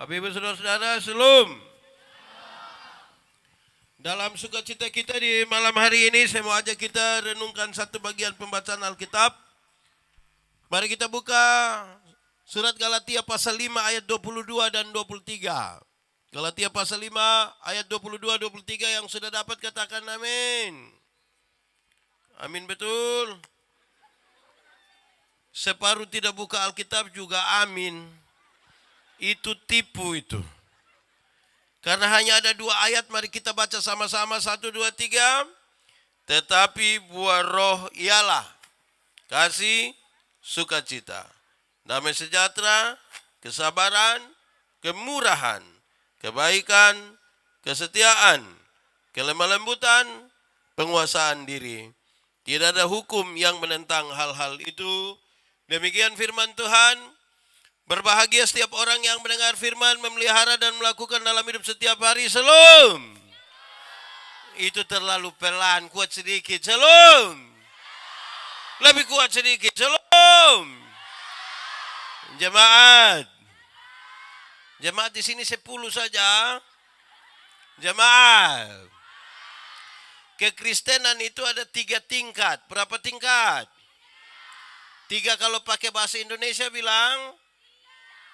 Bapak Ibu Saudara-saudara, shalom. Dalam sukacita kita di malam hari ini, saya mau ajak kita renungkan satu bagian pembacaan Alkitab. Mari kita buka surat Galatia pasal 5 ayat 22 dan 23. Galatia pasal 5 ayat 22-23 yang sudah dapat katakan amin. Amin betul. Separuh tidak buka Alkitab juga amin. Itu tipu itu. Karena hanya ada 2 ayat, mari kita baca sama-sama 1, 2, 3. Tetapi buah roh ialah kasih, sukacita, damai sejahtera, kesabaran, kemurahan, kebaikan, kesetiaan, kelemah lembutan, penguasaan diri. Tidak ada hukum yang menentang hal-hal itu. Demikian firman Tuhan. Berbahagia setiap orang yang mendengar firman, memelihara dan melakukan dalam hidup setiap hari. Shalom. Itu terlalu pelan, kuat sedikit. Shalom. Lebih kuat sedikit. Shalom. Jemaat. Jemaat di sini 10 saja. Jemaat. Kekristenan itu ada 3 tingkat. Berapa tingkat? 3 kalau pakai bahasa Indonesia bilang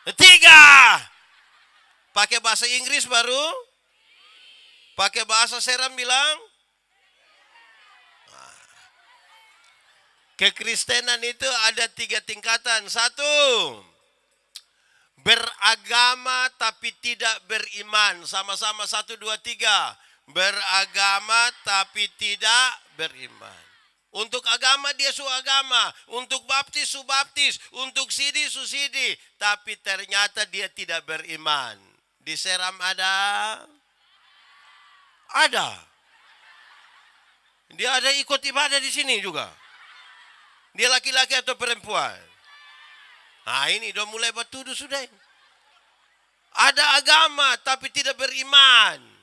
3. Pakai bahasa Inggris baru? Pakai bahasa Seram bilang? Kekristenan itu ada 3 tingkatan. 1, beragama tapi tidak beriman. Sama-sama 1, 2, 3. Beragama tapi tidak beriman. Untuk agama dia su agama, untuk baptis su baptis, untuk sidi su sidi, tapi ternyata dia tidak beriman. Di Seram ada? Ada. Dia ada ikut ibadah di sini juga. Dia laki-laki atau perempuan? Nah ini udah mulai bertuduh sudah. Ada agama tapi tidak beriman.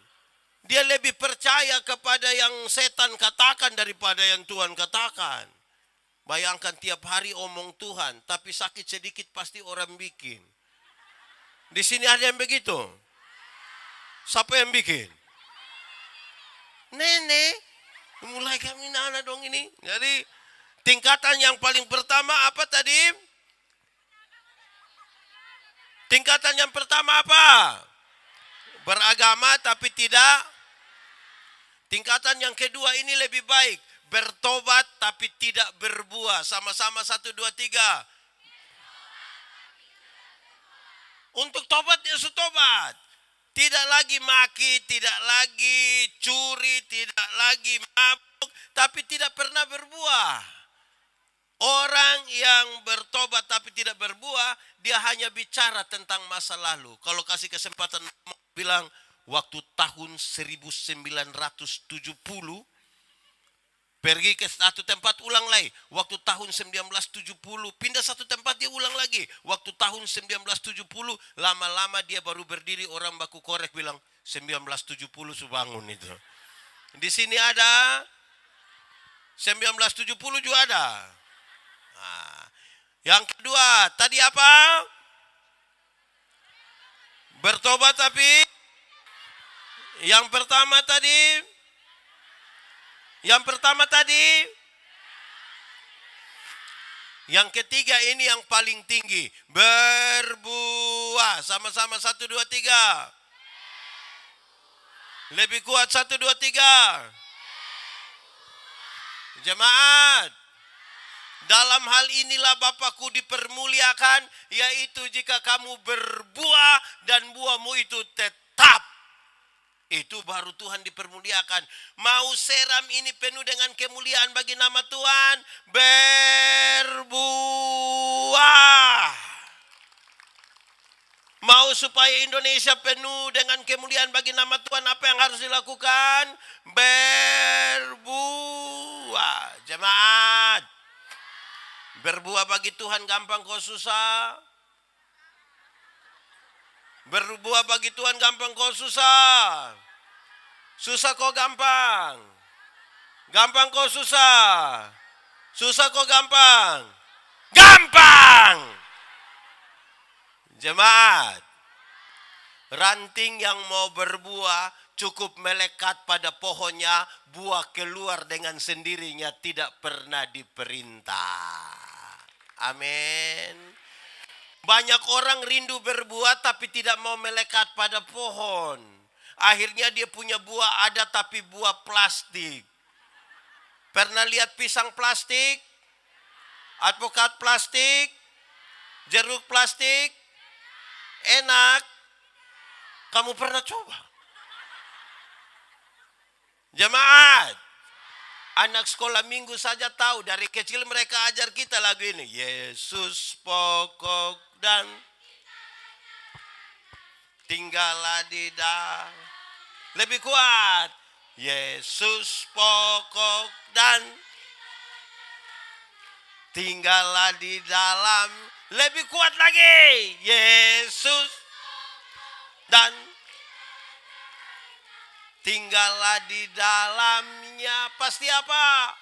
Dia lebih percaya kepada yang setan katakan daripada yang Tuhan katakan. Bayangkan tiap hari omong Tuhan, tapi sakit sedikit pasti orang bikin. Di sini ada yang begitu. Siapa yang bikin? Nenek. Mulai kami nana dong ini. Jadi tingkatan yang paling pertama apa tadi? Tingkatan yang pertama apa? Beragama tapi tidak. Tingkatan yang kedua ini lebih baik. Bertobat tapi tidak berbuah. Sama-sama 1, 2, 3. Untuk tobat dia tobat. Tidak lagi maki, tidak lagi curi, tidak lagi mabuk. Tapi tidak pernah berbuah. Orang yang bertobat tapi tidak berbuah, dia hanya bicara tentang masa lalu. Kalau kasih kesempatan bilang, waktu tahun 1970, pergi ke satu tempat ulang lagi. Waktu tahun 1970, pindah satu tempat dia ulang lagi. Waktu tahun 1970, lama-lama dia baru berdiri, orang baku korek bilang, 1970 subangun itu. Di sini ada, 1970 juga ada. Nah, yang kedua, tadi apa? Bertobat tapi yang pertama tadi, yang ketiga ini yang paling tinggi, berbuah. Sama-sama 1, 2, 3. Lebih kuat 1, 2, 3. Jemaat, dalam hal inilah Bapakku dipermuliakan, yaitu jika kamu berbuah dan buahmu itu tetap. Itu baru Tuhan dipermuliakan. Mau Seram ini penuh dengan kemuliaan bagi nama Tuhan, berbuah. Mau supaya Indonesia penuh dengan kemuliaan bagi nama Tuhan, apa yang harus dilakukan? Berbuah. Jemaat, berbuah bagi Tuhan gampang kok susah? Berbuah bagi Tuhan gampang kok susah? Susah kok gampang? Gampang kok susah? Susah kok gampang? Gampang! Jemaat, Ranting yang mau berbuah cukup melekat pada pohonnya, buah keluar dengan sendirinya, tidak pernah diperintah. Amin. Banyak orang rindu berbuah tapi tidak mau melekat pada pohon. Akhirnya dia punya buah ada tapi buah plastik. Pernah lihat pisang plastik? Alpukat plastik? Jeruk plastik? Enak. Kamu pernah coba? Jemaat, anak sekolah minggu saja tahu. Dari kecil mereka ajar kita lagu ini. Yesus pokok dan tinggallah di dalam. Lebih kuat. Yesus pokok dan tinggallah di dalam. Lebih kuat lagi. Yesus dan tinggallah di dalamnya. Pasti apa?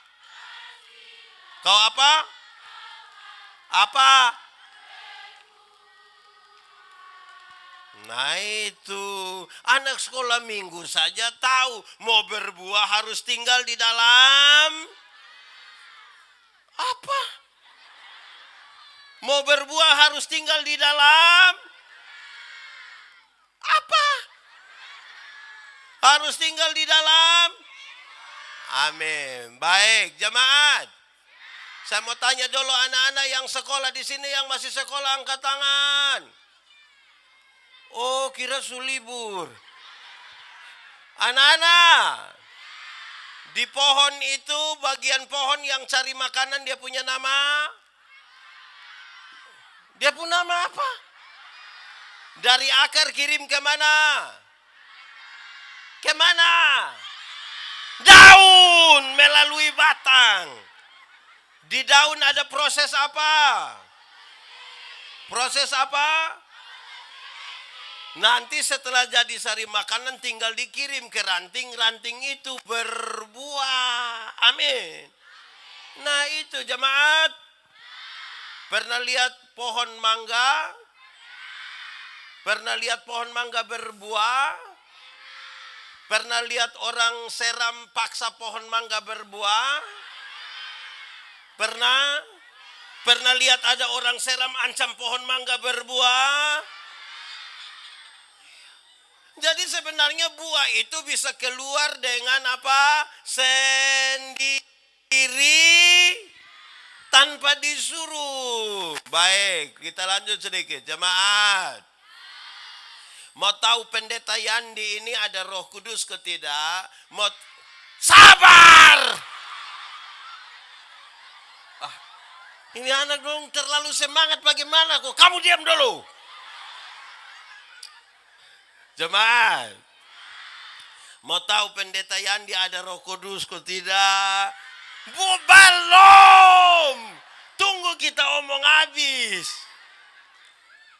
Kau apa? Apa? Nah itu, anak sekolah minggu saja tahu mau berbuah harus tinggal di dalam apa? Mau berbuah harus tinggal di dalam apa? Harus tinggal di dalam. Amin. Baik, jemaat. Saya mau tanya dulu anak-anak yang sekolah di sini, yang masih sekolah, angkat tangan. Oh, kira sulibur. Anak-anak, di pohon itu, bagian pohon yang cari makanan, dia punya nama? Dia punya nama apa? Dari akar kirim ke mana? Kemana? Daun melalui batang. Di daun ada proses apa? Proses apa? Nanti setelah jadi sari makanan tinggal dikirim ke ranting. Ranting itu berbuah. Amin. Nah itu jemaat. Pernah lihat pohon mangga? Pernah lihat pohon mangga berbuah? Pernah lihat orang seram paksa pohon mangga berbuah? Pernah? Pernah lihat ada orang seram ancam pohon mangga berbuah? Jadi sebenarnya buah itu bisa keluar dengan apa? Sendiri, tanpa disuruh. Baik, kita lanjut sedikit. Jemaat, mau tahu pendeta Yandi ini ada Roh Kudus ke tidak? Sabar! Ini anak dong terlalu semangat bagaimana kok? Kamu diam dulu. Jemaat, mau tahu pendeta Yandi ada Roh Kudus kok tidak? Belum. Tunggu kita omong habis.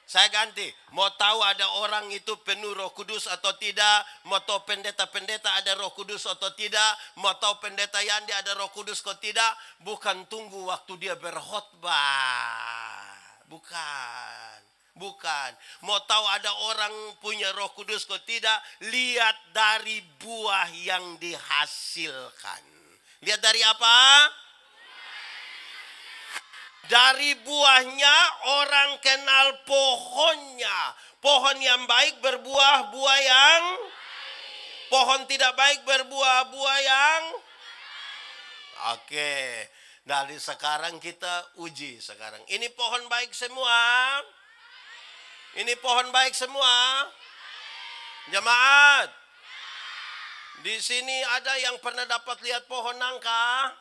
Saya ganti. Mau tahu ada orang itu penuh Roh Kudus atau tidak? Mau tahu pendeta-pendeta ada Roh Kudus atau tidak? Mau tahu pendeta Yandi ada Roh Kudus atau tidak? Bukan tunggu waktu dia berkhotbah. Bukan. Mau tahu ada orang punya Roh Kudus atau tidak? Lihat dari buah yang dihasilkan. Lihat dari apa? Dari buahnya orang kenal pohonnya. Pohon yang baik berbuah buah yang pohon tidak baik berbuah buah yang oke. Nah, sekarang kita uji sekarang. Ini pohon baik semua. Ini pohon baik semua. Jemaat, di sini ada yang pernah dapat lihat pohon nangka?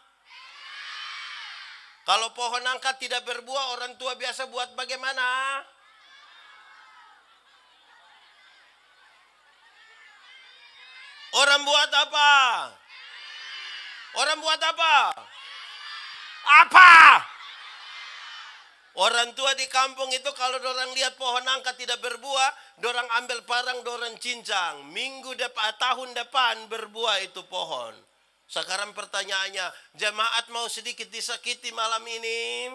Kalau pohon nangka tidak berbuah, orang tua biasa buat bagaimana? Orang buat apa? Orang buat apa? Apa? Orang tua di kampung itu kalau dorang lihat pohon nangka tidak berbuah, dorang ambil parang, dorang cincang. Tahun depan berbuah itu pohon. Sekarang pertanyaannya, jemaat mau sedikit disakiti malam ini?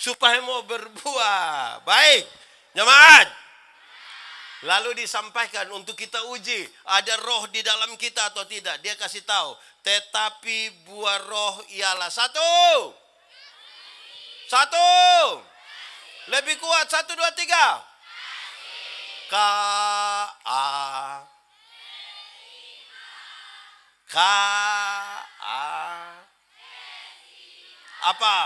supaya mau berbuah. Baik, jemaat. Lalu disampaikan untuk kita uji, ada roh di dalam kita atau tidak. Dia kasih tahu, tetapi buah roh ialah satu. Lebih kuat, 1, 2, 3. K-A. Apa?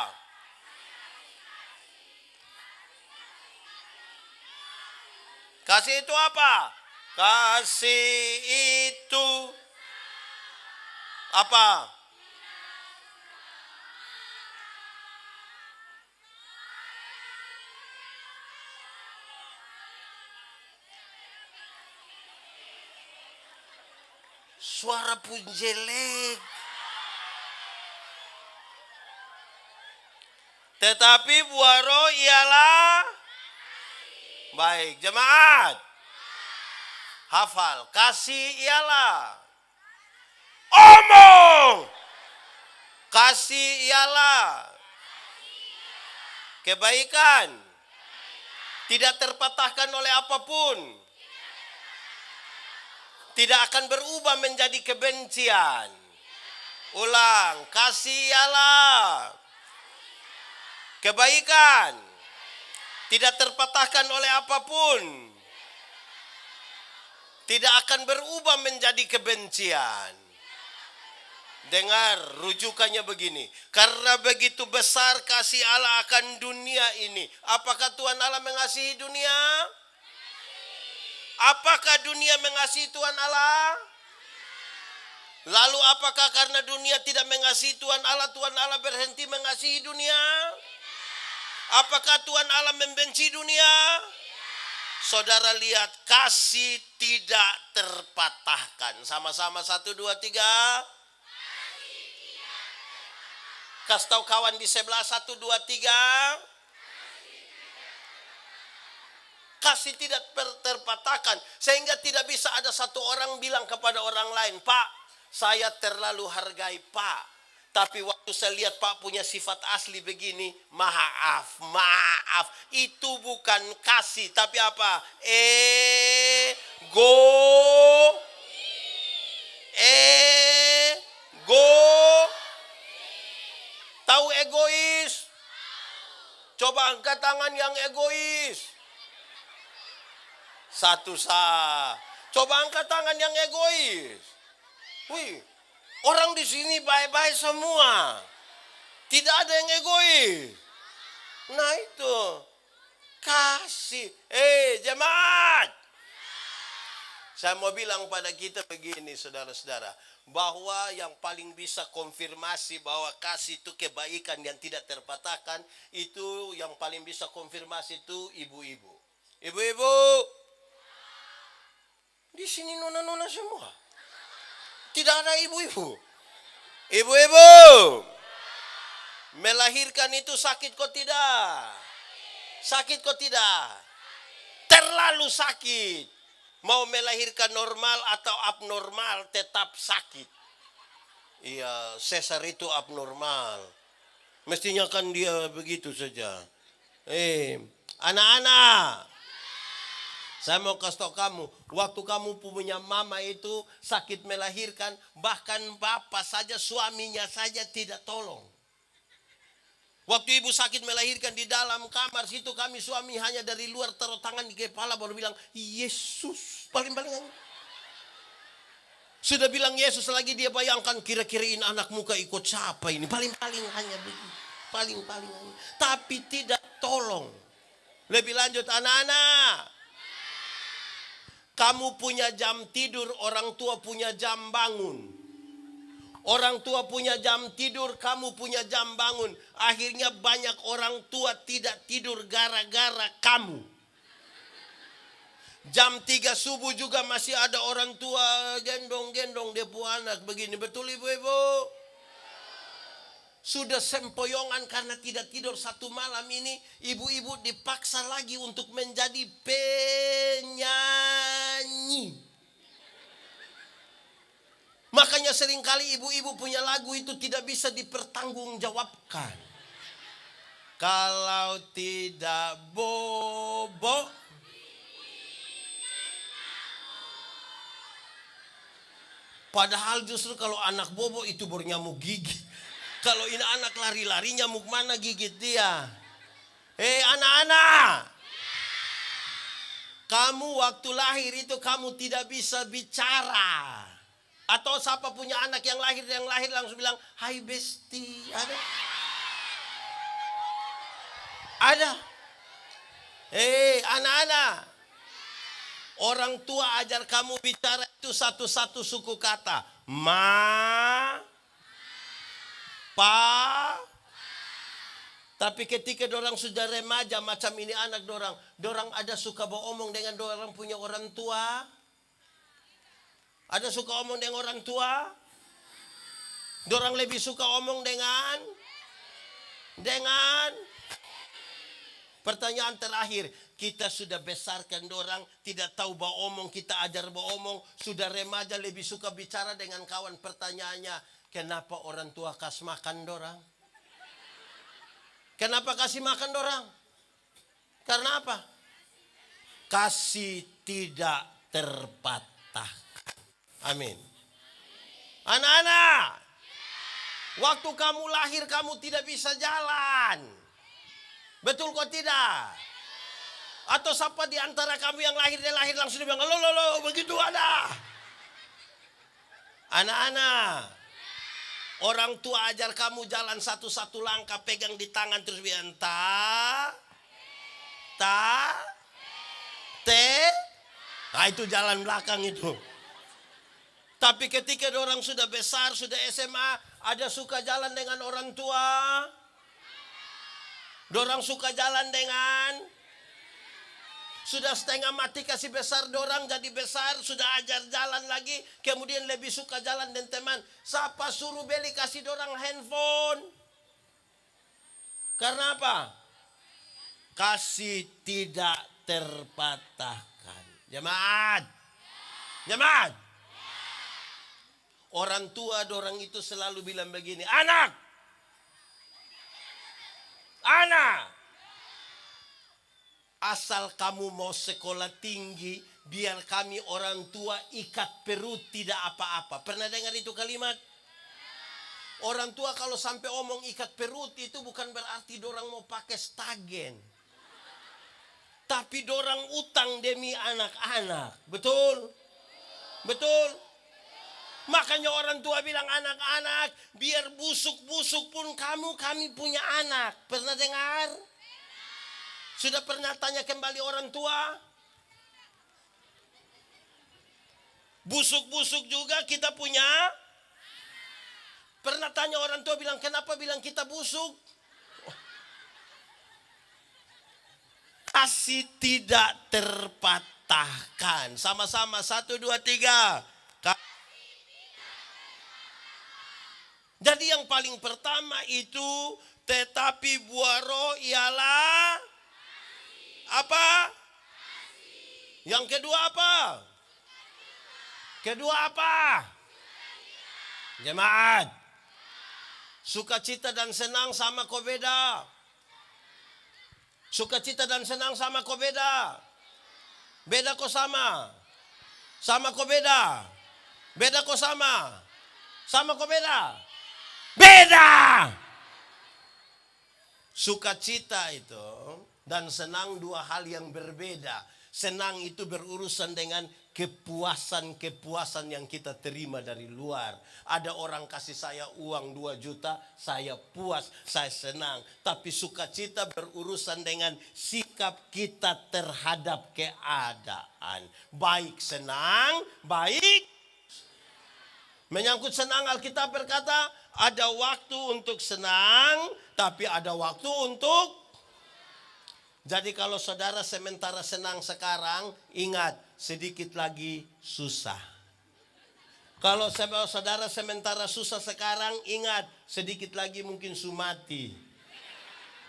Kasih itu apa? Kasih itu apa? Suara pun jelek. Tetapi buah roh ialah baik, jemaat. Hafal, kasih ialah omong. Kasih ialah kebaikan. Tidak terpatahkan oleh apapun. Tidak akan berubah menjadi kebencian. Ulang, kasih ialah kebaikan. Tidak terpatahkan oleh apapun. Tidak akan berubah menjadi kebencian. Dengar, rujukannya begini. Karena begitu besar kasih Allah akan dunia ini. Apakah Tuhan Allah mengasihi dunia? Apakah dunia mengasihi Tuhan Allah? Lalu apakah karena dunia tidak mengasihi Tuhan Allah berhenti mengasihi dunia? Apakah Tuhan Allah membenci dunia? Saudara lihat, kasih tidak terpatahkan. Sama-sama 1, 2, 3. Kasih tahu kawan di sebelah 1, 2, 3. Kasih tidak terpatahkan. Sehingga tidak bisa ada satu orang bilang kepada orang lain, Pak, saya terlalu hargai Pak. Tapi waktu saya lihat Pak punya sifat asli begini, maaf. Itu bukan kasih, tapi apa? Ego. Tahu egois? Coba angkat tangan yang egois. Satu sah. Coba angkat tangan yang egois. Wih, orang di sini baik-baik semua. Tidak ada yang egois. Nah itu, kasih. Jemaat. Saya mau bilang pada kita begini, saudara-saudara. Bahwa yang paling bisa konfirmasi bahwa kasih itu kebaikan yang tidak terpatahkan. Itu yang paling bisa konfirmasi itu ibu-ibu. Ibu-ibu. Di sini nona-nona semua. Tidak ada ibu-ibu. Ibu-ibu. Melahirkan itu sakit kok tidak? Sakit kok tidak? Terlalu sakit. Mau melahirkan normal atau abnormal tetap sakit. Iya, sesar itu abnormal. Mestinya kan dia begitu saja. Anak-anak. Saya mau kasih tahu kamu, waktu kamu punya mama itu sakit melahirkan, bahkan bapak saja, suaminya saja tidak tolong. Waktu ibu sakit melahirkan di dalam kamar situ, kami suami hanya dari luar taruh tangan di kepala baru bilang, Yesus, paling-paling. Sudah bilang Yesus lagi dia bayangkan kira-kira ini anak muka ikut siapa ini, paling-paling hanya begitu, paling-paling hanya. Tapi tidak tolong. Lebih lanjut anak-anak. Kamu punya jam tidur, orang tua punya jam bangun. Orang tua punya jam tidur, kamu punya jam bangun. Akhirnya banyak orang tua tidak tidur gara-gara kamu. Jam 3 subuh juga masih ada orang tua gendong-gendong dia punya anak begini. Betul ibu-ibu? Sudah sempoyongan karena tidak tidur satu malam ini. Ibu-ibu dipaksa lagi untuk menjadi penyanyi. Makanya seringkali ibu-ibu punya lagu itu tidak bisa dipertanggungjawabkan. Kalau tidak bobo, padahal justru kalau anak bobo itu baru nyamuk gigit. Kalau ini anak lari-lari, nyamuk mana gigit dia? Anak-anak, kamu waktu lahir itu kamu tidak bisa bicara. Atau siapa punya anak yang lahir langsung bilang, "Hai besti." Ada? Ada. Anak-anak, orang tua ajar kamu bicara itu satu-satu suku kata. Ma, pa. Tapi ketika dorang sudah remaja macam ini anak dorang ada suka beromong dengan dorang punya orang tua. Ada suka omong dengan orang tua. Dorang lebih suka omong dengan pertanyaan terakhir, kita sudah besarkan dorang, tidak tahu beromong, kita ajar beromong, sudah remaja lebih suka bicara dengan kawan. Pertanyaannya, kenapa orang tua kasih makan dorang? Kenapa kasih makan dorang? Karena apa? Kasih tidak terpatahkan. Amin. Anak-anak, waktu kamu lahir kamu tidak bisa jalan. Betul kok tidak? Atau siapa di antara kamu yang lahir langsung bilang, lo, begitu ada. Anak-anak, orang tua ajar kamu jalan satu-satu langkah, pegang di tangan terus bilang, Nah itu jalan belakang itu. Tapi ketika orang sudah besar, sudah SMA, ada suka jalan dengan orang tua. Dorang suka jalan dengan, sudah setengah mati kasih besar dorang jadi besar, sudah ajar jalan lagi, kemudian lebih suka jalan dengan teman. Siapa suruh beli kasih dorang handphone? Karena apa? Kasih tidak terpatahkan. Jemaat. Orang tua dorang itu selalu bilang begini, anak, asal kamu mau sekolah tinggi, biar kami orang tua ikat perut tidak apa-apa. Pernah dengar itu kalimat? Orang tua kalau sampai omong ikat perut itu bukan berarti dorang mau pakai stagen. Tapi dorang utang demi anak-anak. Betul? Betul? Makanya orang tua bilang, anak-anak, biar busuk-busuk pun kami punya anak. Pernah dengar? Sudah pernah tanya kembali orang tua? Busuk-busuk juga kita punya. Pernah tanya orang tua bilang, kenapa bilang kita busuk? Kasih tidak terpatahkan. Sama-sama, 1, 2, 3. Jadi yang paling pertama itu, tetapi buah roh ialah apa? Yang kedua apa? Jemaat. Sukacita dan senang sama kok beda. Sukacita dan senang sama kok beda. Beda kok sama. Sama kok beda. Beda kok sama. Sama kok beda. Beda. Sukacita itu dan senang dua hal yang berbeda. Senang itu berurusan dengan kepuasan yang kita terima dari luar. Ada orang kasih saya uang 2 juta, saya puas, saya senang. Tapi sukacita berurusan dengan sikap kita terhadap keadaan. Baik senang, baik. Menyangkut senang, Alkitab berkata, ada waktu untuk senang, tapi ada waktu untuk. Jadi kalau saudara sementara senang sekarang, ingat sedikit lagi susah. Kalau saudara sementara susah sekarang, ingat sedikit lagi mungkin sumati.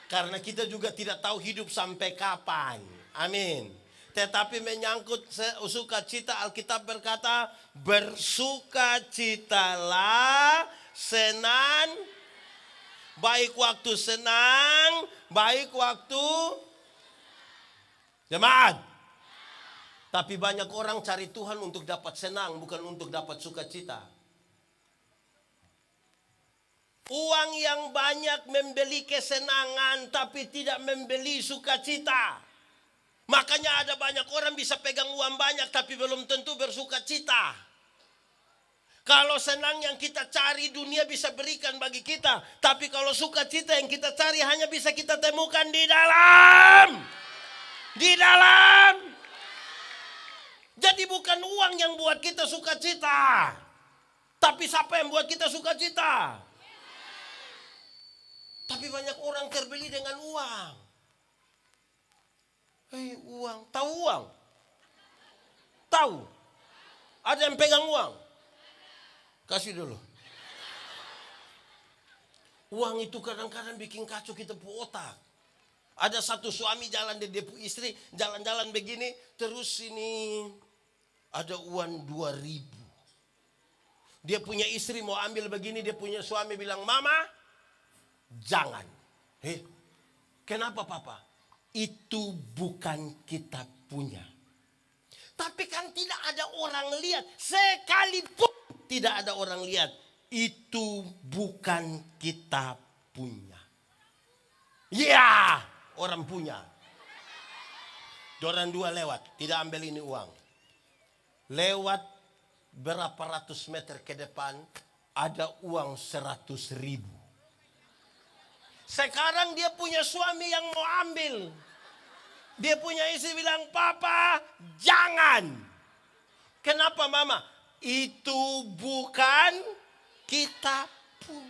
Karena kita juga tidak tahu hidup sampai kapan. Amin. Tetapi menyangkut sukacita, Alkitab berkata, bersukacitalah Baik waktu senang, baik waktu jemaat. Tapi banyak orang cari Tuhan untuk dapat senang, bukan untuk dapat sukacita. Uang yang banyak membeli kesenangan, tapi tidak membeli sukacita. Makanya ada banyak orang bisa pegang uang banyak, tapi belum tentu bersukacita. Kalau senang yang kita cari, dunia bisa berikan bagi kita. Tapi kalau sukacita yang kita cari, hanya bisa kita temukan di dalam. Di dalam. Jadi bukan uang yang buat kita sukacita. Tapi siapa yang buat kita sukacita? Tapi banyak orang terbeli dengan uang. Hei, uang. Tahu uang? Tahu? Ada yang pegang uang? Kasih dulu. Uang itu kadang-kadang bikin kacau kita pu otak. Ada satu suami jalan dia pu istri jalan-jalan begini, terus ini ada uang 2.000. Dia punya istri mau ambil begini, dia punya suami bilang, "Mama, jangan." Kenapa papa? Itu bukan kita punya. Tapi kan tidak ada orang lihat. Sekalipun tidak ada orang lihat. Itu bukan kita punya. Ya, orang punya. Orang dua lewat, tidak ambil ini uang. Lewat berapa ratus meter ke depan, ada uang 100.000. Sekarang dia punya suami yang mau ambil. Dia punya istri bilang, "Papa, jangan." Kenapa mama? Itu bukan kita pun.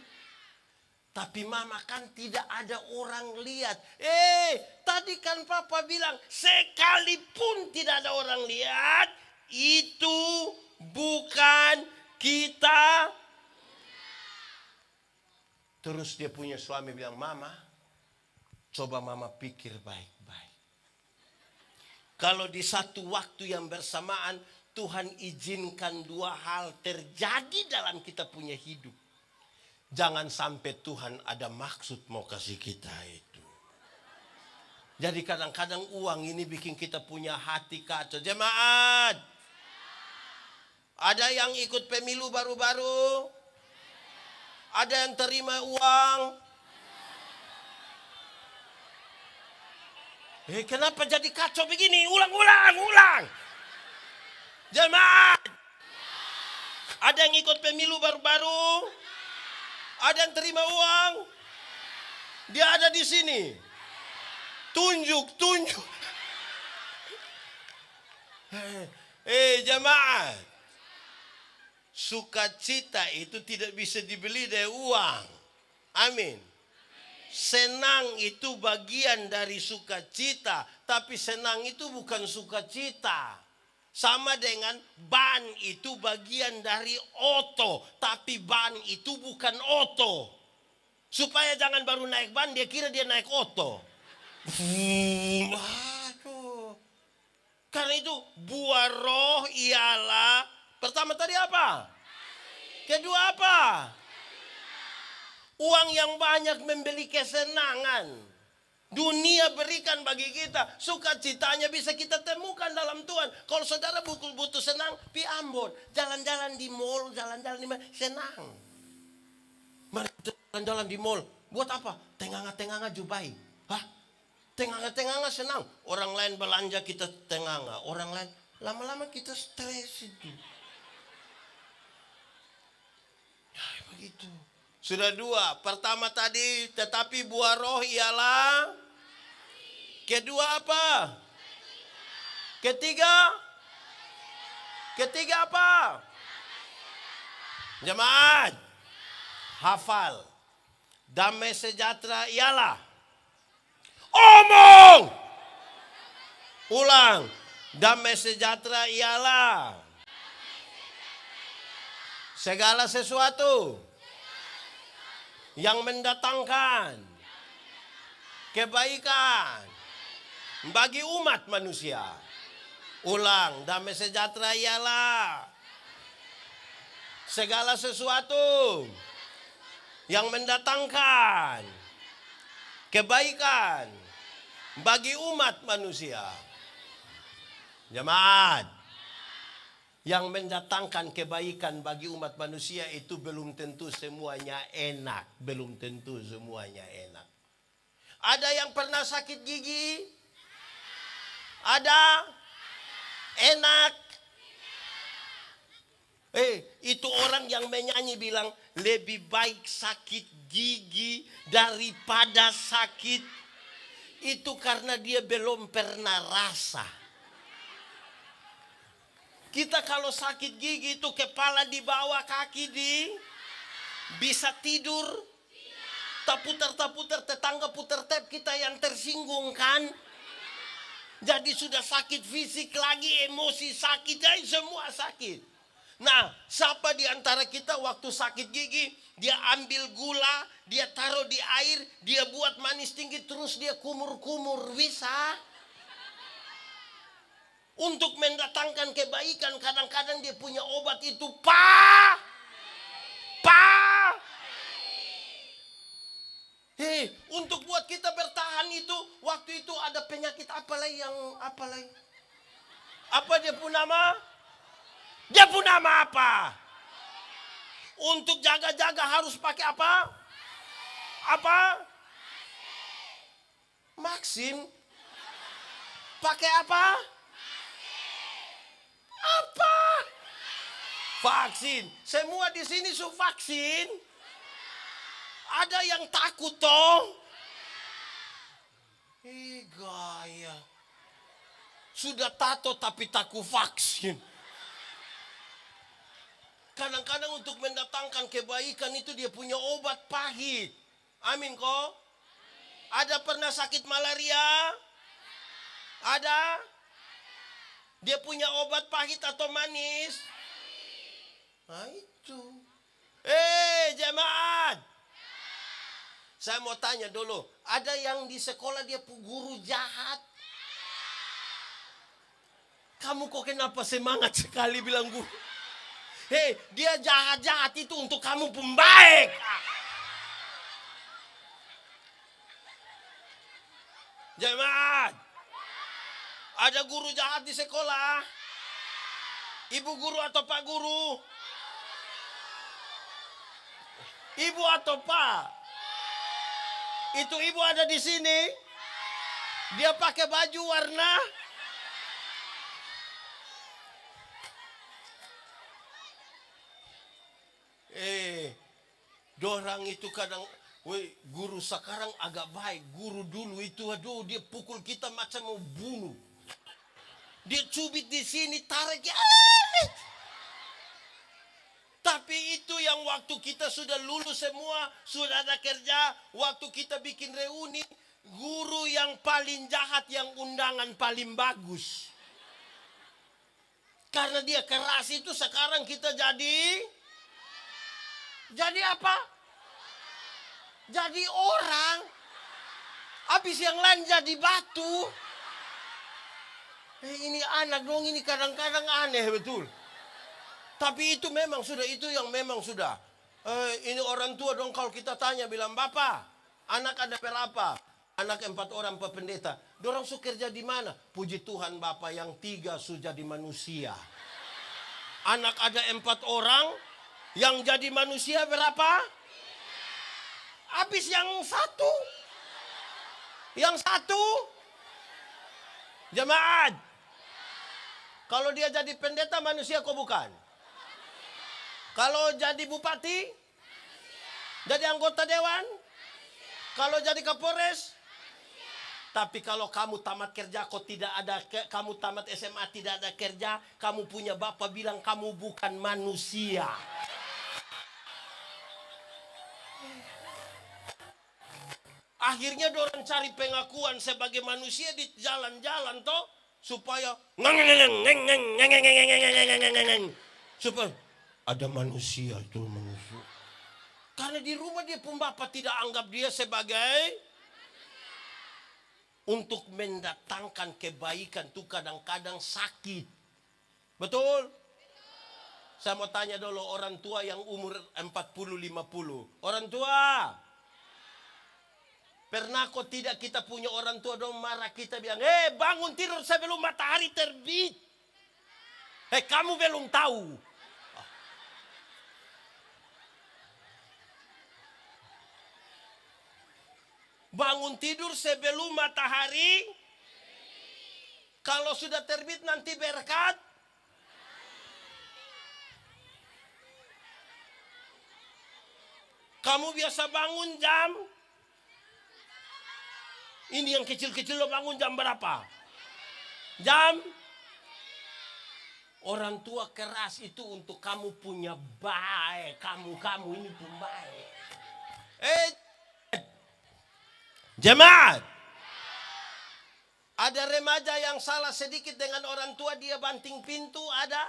Tapi mama kan tidak ada orang lihat. Tadi kan papa bilang, sekalipun tidak ada orang lihat, itu bukan kita. Terus dia punya suami bilang, "Mama, coba mama pikir baik-baik. Kalau di satu waktu yang bersamaan Tuhan izinkan dua hal terjadi dalam kita punya hidup. Jangan sampai Tuhan ada maksud mau kasih kita itu." Jadi kadang-kadang uang ini bikin kita punya hati kacau. Jemaat, ada yang ikut pemilu baru-baru? Ada yang terima uang? Kenapa jadi kacau begini? Ulang. Jemaat, ada yang ikut pemilu baru-baru? Ada yang terima uang? Dia ada di sini. Tunjuk. Jemaat, sukacita itu tidak bisa dibeli dari uang. Amin. Senang itu bagian dari sukacita, tapi senang itu bukan sukacita. Sama dengan ban itu bagian dari oto, tapi ban itu bukan oto. Supaya jangan baru naik ban, dia kira dia naik oto. Aduh. Karena itu buah roh ialah, pertama tadi apa? Kedua apa? Uang yang banyak membeli kesenangan. Dunia berikan bagi kita. Sukacitanya bisa kita temukan dalam Tuhan. Kalau saudara butuh senang, pi Ambon. Jalan-jalan di mall, jalan-jalan di mana, senang. Mari jalan-jalan di mall. Buat apa? Tenganga-tenganga jubai. Tenganga-tenganga senang. Orang lain belanja kita tenganga. Orang lain, lama-lama kita stres itu. Ya begitu. Sudah dua. Pertama tadi, tetapi buah roh ialah. Kedua apa? Ketiga apa? Jemaat, hafal. Damai sejahtera ialah. Omong. Ulang. Damai sejahtera ialah segala sesuatu yang mendatangkan kebaikan bagi umat manusia. Ulang, damai sejahtera ialah segala sesuatu yang mendatangkan kebaikan bagi umat manusia. Jemaat, yang mendatangkan kebaikan bagi umat manusia itu belum tentu semuanya enak. Belum tentu semuanya enak. Ada yang pernah sakit gigi? Ada? Enak? Itu orang yang menyanyi bilang, lebih baik sakit gigi daripada sakit. Itu karena dia belum pernah rasa. Kita kalau sakit gigi itu kepala di bawah, kaki bisa tidur. Tak putar-putar, tetangga putar tap, kita yang tersinggung kan. Jadi sudah sakit fisik lagi, emosi sakit, jadi semua sakit. Nah, siapa di antara kita waktu sakit gigi, dia ambil gula, dia taruh di air, dia buat manis tinggi, terus dia kumur-kumur, bisa? Untuk mendatangkan kebaikan, kadang-kadang dia punya obat itu, untuk buat kita bertahan itu, waktu itu ada penyakit apalagi. Apa dia pun nama? Dia pun nama apa? Untuk jaga-jaga harus pakai apa? Apa? Maksim. Pakai apa? Apa? Vaksin. Semua di sini vaksin. Ada yang takut toh? Gaya. Sudah tato tapi takut vaksin. Kadang-kadang untuk mendatangkan kebaikan itu dia punya obat pahit. Amin kok? Ada pernah sakit malaria? Ada? Dia punya obat pahit atau manis? Nah itu. Jemaat. Saya mau tanya dulu. Ada yang di sekolah dia guru jahat? Kamu kok kenapa semangat sekali bilang guru? Dia jahat-jahat itu untuk kamu pembaik. Jemaat, ada guru jahat di sekolah? Ibu guru atau Pak guru? Ibu atau Pak? Itu ibu ada di sini? Dia pakai baju warna? Dorang itu kadang, guru sekarang agak baik. Guru dulu itu, aduh, dia pukul kita macam mau bunuh. Dia cubit di sini, tarik. Tapi itu yang waktu kita sudah lulus semua, sudah ada kerja, waktu kita bikin reuni, guru yang paling jahat, yang undangan paling bagus. Karena dia keras itu, sekarang kita jadi apa? Jadi orang. Habis yang lain jadi batu. Ini anak dong, ini kadang-kadang aneh betul. Tapi itu memang sudah, itu yang memang sudah. Ini orang tua dong, kalau kita tanya bilang, Bapak, anak ada berapa? Anak 4 orang Pak Pendeta. Dorang su kerja di mana? Puji Tuhan Bapak, yang 3 sudah jadi manusia. Anak ada 4 orang, yang jadi manusia berapa? Habis yang 1. Yang 1. Jemaat. Kalau dia jadi pendeta manusia kok bukan? Kalau jadi bupati? Jadi anggota dewan? Kalau jadi kapolres? Tapi kalau kamu tamat kerja kok tidak ada, kamu tamat SMA tidak ada kerja, kamu punya bapak bilang kamu bukan manusia. Akhirnya dorang cari pengakuan sebagai manusia di jalan-jalan toh, supaya supaya ada manusia itu manusia. Karena di rumah dia pun bapak tidak anggap dia sebagai. Untuk mendatangkan kebaikan itu kadang-kadang sakit. Betul? Saya mau tanya dulu orang tua yang umur 40-50. Orang tua, pernah kok tidak kita punya orang tua dong marah kita bilang, bangun tidur sebelum matahari terbit. Kamu belum tahu. Bangun tidur sebelum matahari. Kalau sudah terbit nanti berkat. Kamu biasa bangun jam? Ini yang kecil-kecil lo bangun jam berapa? Jam? Orang tua keras itu untuk kamu punya baik. Kamu ini pun baik. Jemaat. Ada remaja yang salah sedikit dengan orang tua, dia banting pintu, ada?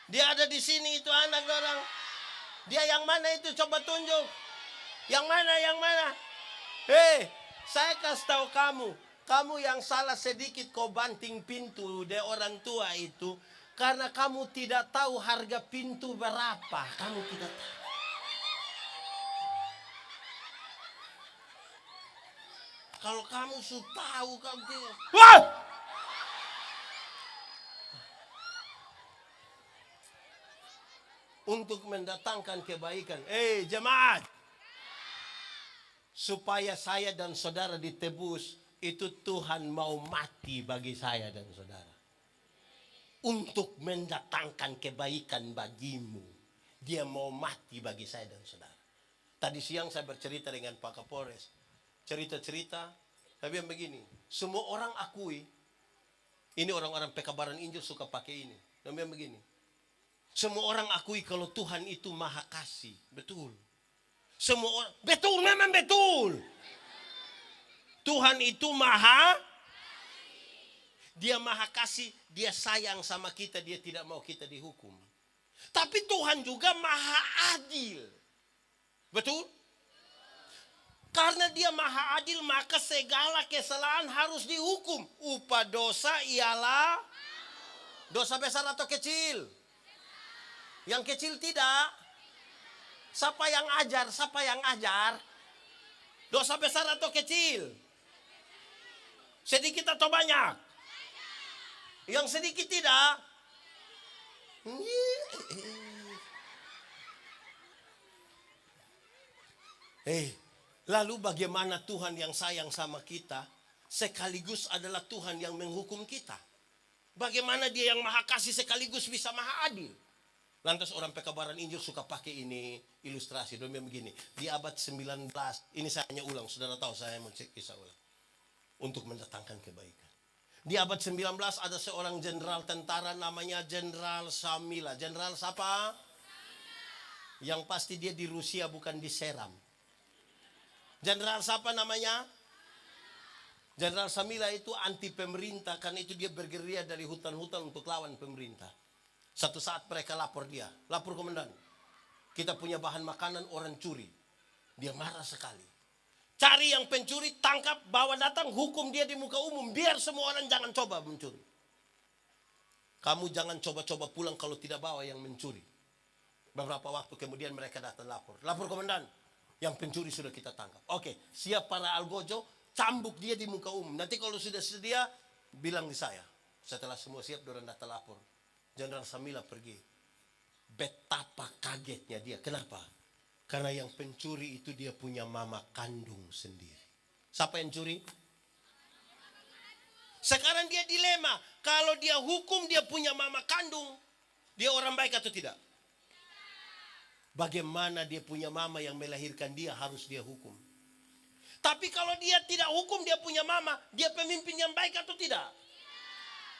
Dia ada di sini itu anak orang. Dia yang mana itu? Coba tunjuk. Yang mana? Saya kasih tahu kamu. Kamu yang salah sedikit kau banting pintu dari orang tua itu. Karena kamu tidak tahu harga pintu berapa. Kamu tidak tahu. Kalau kamu sudah tahu, kamu tidak. Wah! Untuk mendatangkan kebaikan. Jemaat. Supaya saya dan saudara ditebus, itu Tuhan mau mati bagi saya dan saudara. Untuk mendatangkan kebaikan bagimu. Dia mau mati bagi saya dan saudara. Tadi siang saya bercerita dengan Pak Kapolres. Cerita-cerita, tapi yang begini. Semua orang akui, ini orang-orang pekabaran Injil suka pakai ini. Tapi yang begini. Semua orang akui kalau Tuhan itu maha kasih. Betul. Semua orang, betul, memang betul. Tuhan itu Dia maha kasih, Dia sayang sama kita, Dia tidak mau kita dihukum. Tapi Tuhan juga maha adil. Betul? Karena Dia maha adil, maka segala kesalahan harus dihukum. Upah dosa ialah dosa besar atau kecil? Yang kecil tidak. Siapa yang ajar? Dosa besar atau kecil? Sedikit atau banyak? Yang sedikit tidak. Lalu bagaimana Tuhan yang sayang sama kita sekaligus adalah Tuhan yang menghukum kita? Bagaimana Dia yang maha kasih sekaligus bisa maha adil? Lantas orang pekabaran Injil suka pakai ini ilustrasi. Demikian begini. Di abad 19, ini saya hanya ulang. Saudara tahu saya mau cek kisah ulang. Untuk mendatangkan kebaikan. Di abad 19 ada seorang jenderal tentara namanya Jenderal Samila. Jenderal siapa? Yang pasti dia di Rusia bukan di Seram. Jenderal siapa namanya? Jenderal Samila itu anti pemerintah. Karena itu dia bergerilya dari hutan-hutan untuk lawan pemerintah. Satu saat mereka lapor dia. Lapor komandan. Kita punya bahan makanan, orang curi. Dia marah sekali. Cari yang pencuri, tangkap, bawa datang, hukum dia di muka umum. Biar semua orang jangan coba mencuri. Kamu jangan coba-coba pulang kalau tidak bawa yang mencuri. Beberapa waktu kemudian mereka datang lapor. Lapor komandan. Yang pencuri sudah kita tangkap. Oke, siap para algojo, cambuk dia di muka umum. Nanti kalau sudah sedia, bilang di saya. Setelah semua siap, orang datang lapor. Jenderal Samila pergi. Betapa kagetnya dia. Kenapa? Karena yang pencuri itu dia punya mama kandung sendiri. Siapa yang curi? Sekarang dia dilema. Kalau dia hukum dia punya mama kandung, dia orang baik atau tidak? Bagaimana dia punya mama yang melahirkan dia harus dia hukum. Tapi kalau dia tidak hukum dia punya mama, dia pemimpin yang baik atau tidak?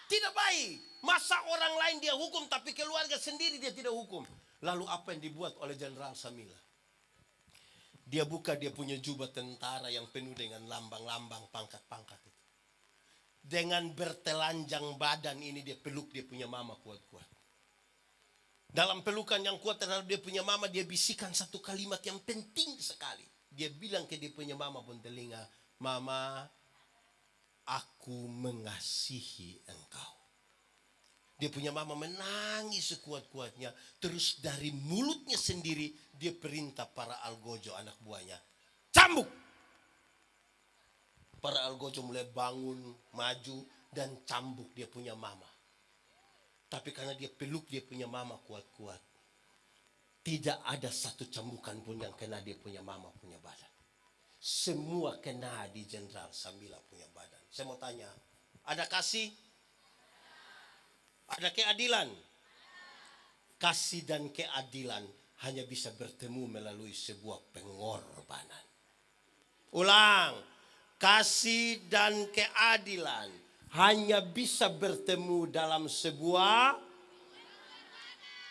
Tidak baik. Masa orang lain dia hukum tapi keluarga sendiri dia tidak hukum. Lalu apa yang dibuat oleh Jenderal Samila? Dia buka dia punya jubah tentara yang penuh dengan lambang-lambang pangkat-pangkat itu. Dengan bertelanjang badan ini dia peluk dia punya mama kuat-kuat. Dalam pelukan yang kuat terhadap dia punya mama, dia bisikan satu kalimat yang penting sekali. Dia bilang ke dia punya mama pun telinga, "Mama, aku mengasihi engkau." Dia punya mama menangis sekuat-kuatnya. Terus dari mulutnya sendiri dia perintah para algojo anak buahnya. Cambuk! Para algojo mulai bangun, maju dan cambuk dia punya mama. Tapi karena dia peluk dia punya mama kuat-kuat. Tidak ada satu cambukan pun yang kena dia punya mama punya badan. Semua kena di Jenderal Samila punya badan. Saya mau tanya, ada kasih? Ada keadilan? Kasih dan keadilan hanya bisa bertemu melalui sebuah pengorbanan. Ulang, kasih dan keadilan hanya bisa bertemu dalam sebuah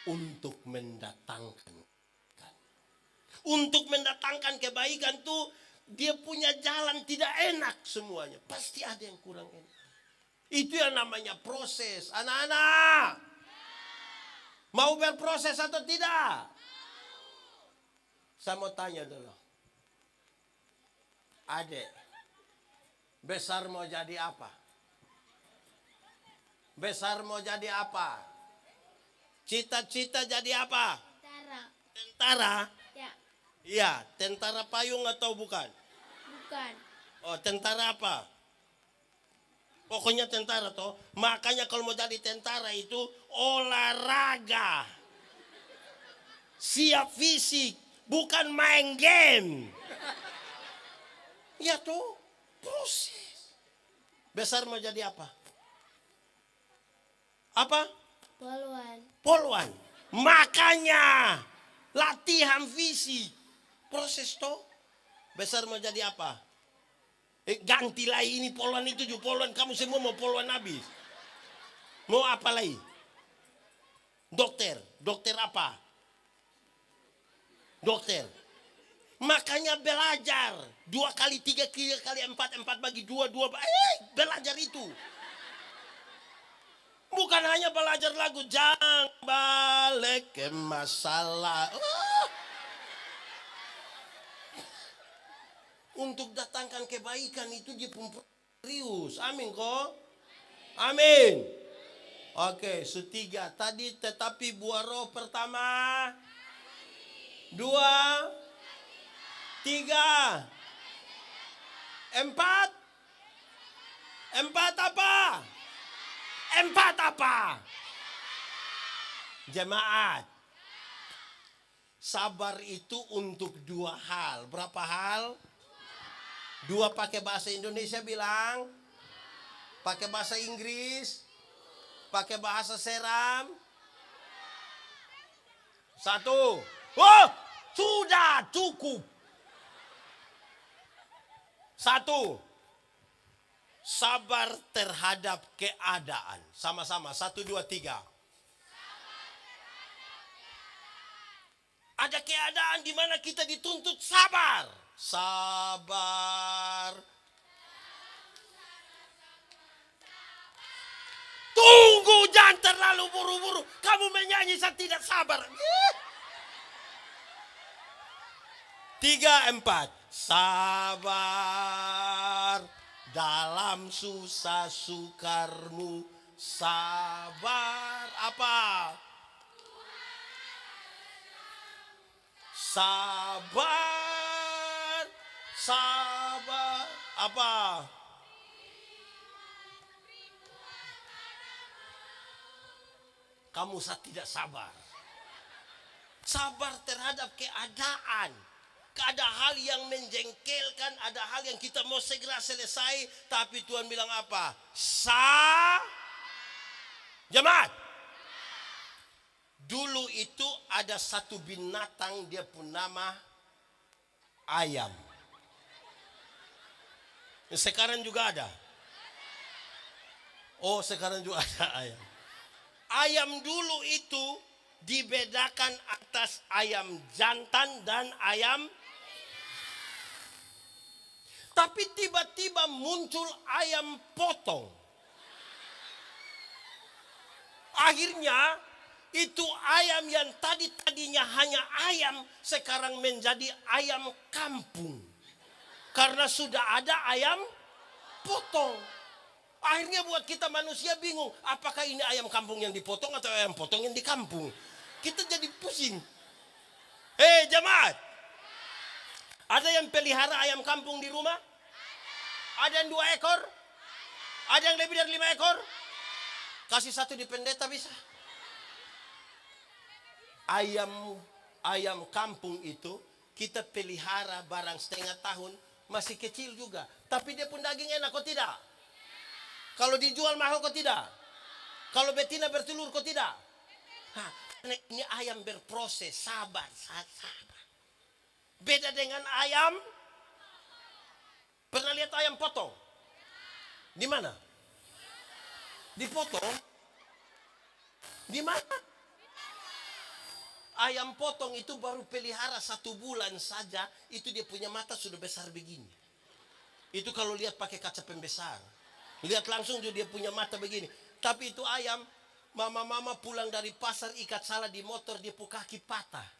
untuk mendatangkan kebaikan tuh dia punya jalan tidak enak semuanya. Pasti ada yang kurang enak. Itu yang namanya proses. Anak-anak, mau berproses atau tidak? Saya mau tanya dulu. Adek, besar mau jadi apa? Besar mau jadi apa? Cita-cita jadi apa? Tentara. Tentara? Ya, Iya, tentara payung atau bukan? bukan. Oh, tentara apa? Pokoknya tentara toh. Makanya kalau mau jadi tentara itu olahraga. Siap fisik, bukan main game. Ya tuh, proses. Besar mau jadi apa? Apa? Poluan. Poluan. Makanya latihan fisik. Proses toh. Besar mau jadi apa? Gantilah ini poluan itu juga poluan. Kamu semua mau poluan habis. Mau apa lagi? Dokter. Dokter apa? Dokter. Makanya belajar. 2 kali 3 kali 4 bagi 2 belajar itu. Bukan hanya belajar lagu jangan balik ke masalah. Untuk datangkan kebaikan itu dia pun serius. Amin kok. Amin. Oke, setiga. Tadi tetapi buah roh pertama. 2, 3, 4. 4 apa? 4 apa? Jemaat. Sabar itu untuk 2 hal. Berapa hal? 2 pakai bahasa Indonesia bilang. Pakai bahasa Inggris. Pakai bahasa Seram. 1. Oh, sudah cukup. 1. Sabar terhadap keadaan. Sama-sama. 1, 2, 3. Ada keadaan di mana kita dituntut sabar. Sabar. Tunggu, jangan terlalu buru-buru. Kamu menyanyi saya tidak sabar. 3, 4. Sabar dalam susah sukarmu. Sabar apa? Sabar. Sabar apa? Kamu tidak sabar. Sabar terhadap keadaan. Ada hal yang menjengkelkan, ada hal yang kita mau segera selesai, tapi Tuhan bilang apa? Jemaat. Dulu itu ada satu binatang, dia pun nama ayam. Sekarang juga ada. Oh, sekarang juga ada ayam. Ayam dulu itu dibedakan atas ayam jantan dan ayam. Tapi tiba-tiba muncul ayam potong. Akhirnya itu ayam yang tadinya hanya ayam sekarang menjadi ayam kampung. Karena sudah ada ayam potong. Akhirnya buat kita manusia bingung. Apakah ini ayam kampung yang dipotong atau ayam potong yang di kampung? Kita jadi pusing. Jemaat. Ada yang pelihara ayam kampung di rumah? Ada yang 2 ekor? Ada yang lebih dari 5 ekor? Kasih 1 di pendeta bisa. Ayam kampung itu kita pelihara barang setengah tahun, masih kecil juga. Tapi dia pun daging enak kok tidak? Kalau dijual mahal kok tidak? Kalau betina bertelur kok tidak? Ini ayam berproses, sabar. Beda dengan ayam. Pernah lihat ayam potong? Di mana? Dipotong? Di mana? Ayam potong itu baru pelihara 1 bulan saja, itu dia punya mata sudah besar begini. Itu kalau lihat pakai kaca pembesar. Lihat langsung dia punya mata begini. Tapi itu ayam, mama-mama pulang dari pasar ikat salah di motor, dia punya kaki patah.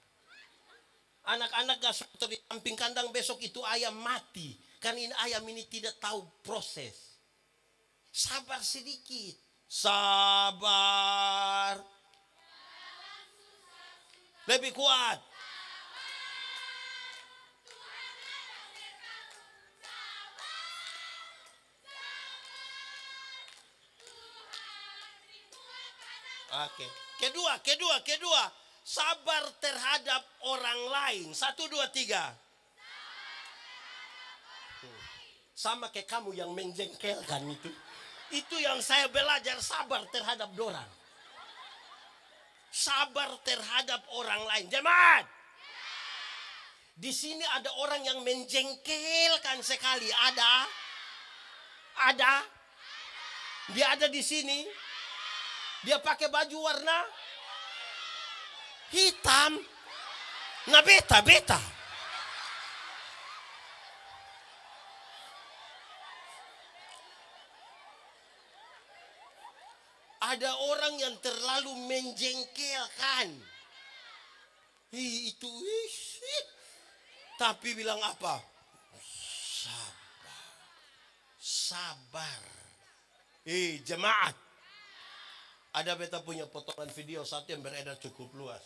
Anak-anak gas motor di samping kandang, besok itu ayam mati. Karena ini ayam ini tidak tahu proses. Sabar sedikit. Sabar. Lebih kuat. Oke. Kedua. Sabar terhadap orang lain. 1, 2, 3. Sama kayak kamu yang menjengkelkan itu. Itu yang saya belajar, sabar terhadap dorang. Sabar terhadap orang lain. Jemaat. Di sini ada orang yang menjengkelkan sekali. Ada. Dia ada di sini. Dia pakai baju warna hitam. Nah, beta. Ada orang yang terlalu menjengkelkan. Itu. Tapi bilang apa? Sabar. Jemaat. Ada beta punya potongan video satu yang beredar cukup luas.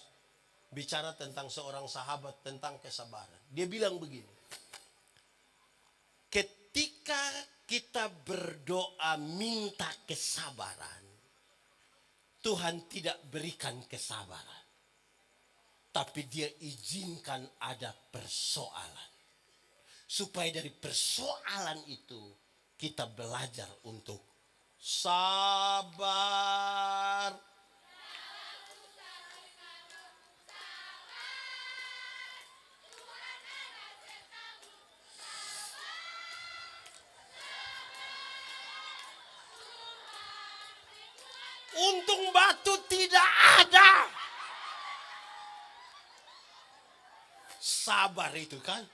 Bicara tentang seorang sahabat tentang kesabaran. Dia bilang begini. Ketika kita berdoa minta kesabaran, Tuhan tidak berikan kesabaran. Tapi dia izinkan ada persoalan. Supaya dari persoalan itu kita belajar untuk sabar. Untung batu tidak ada. Sabar itu kan.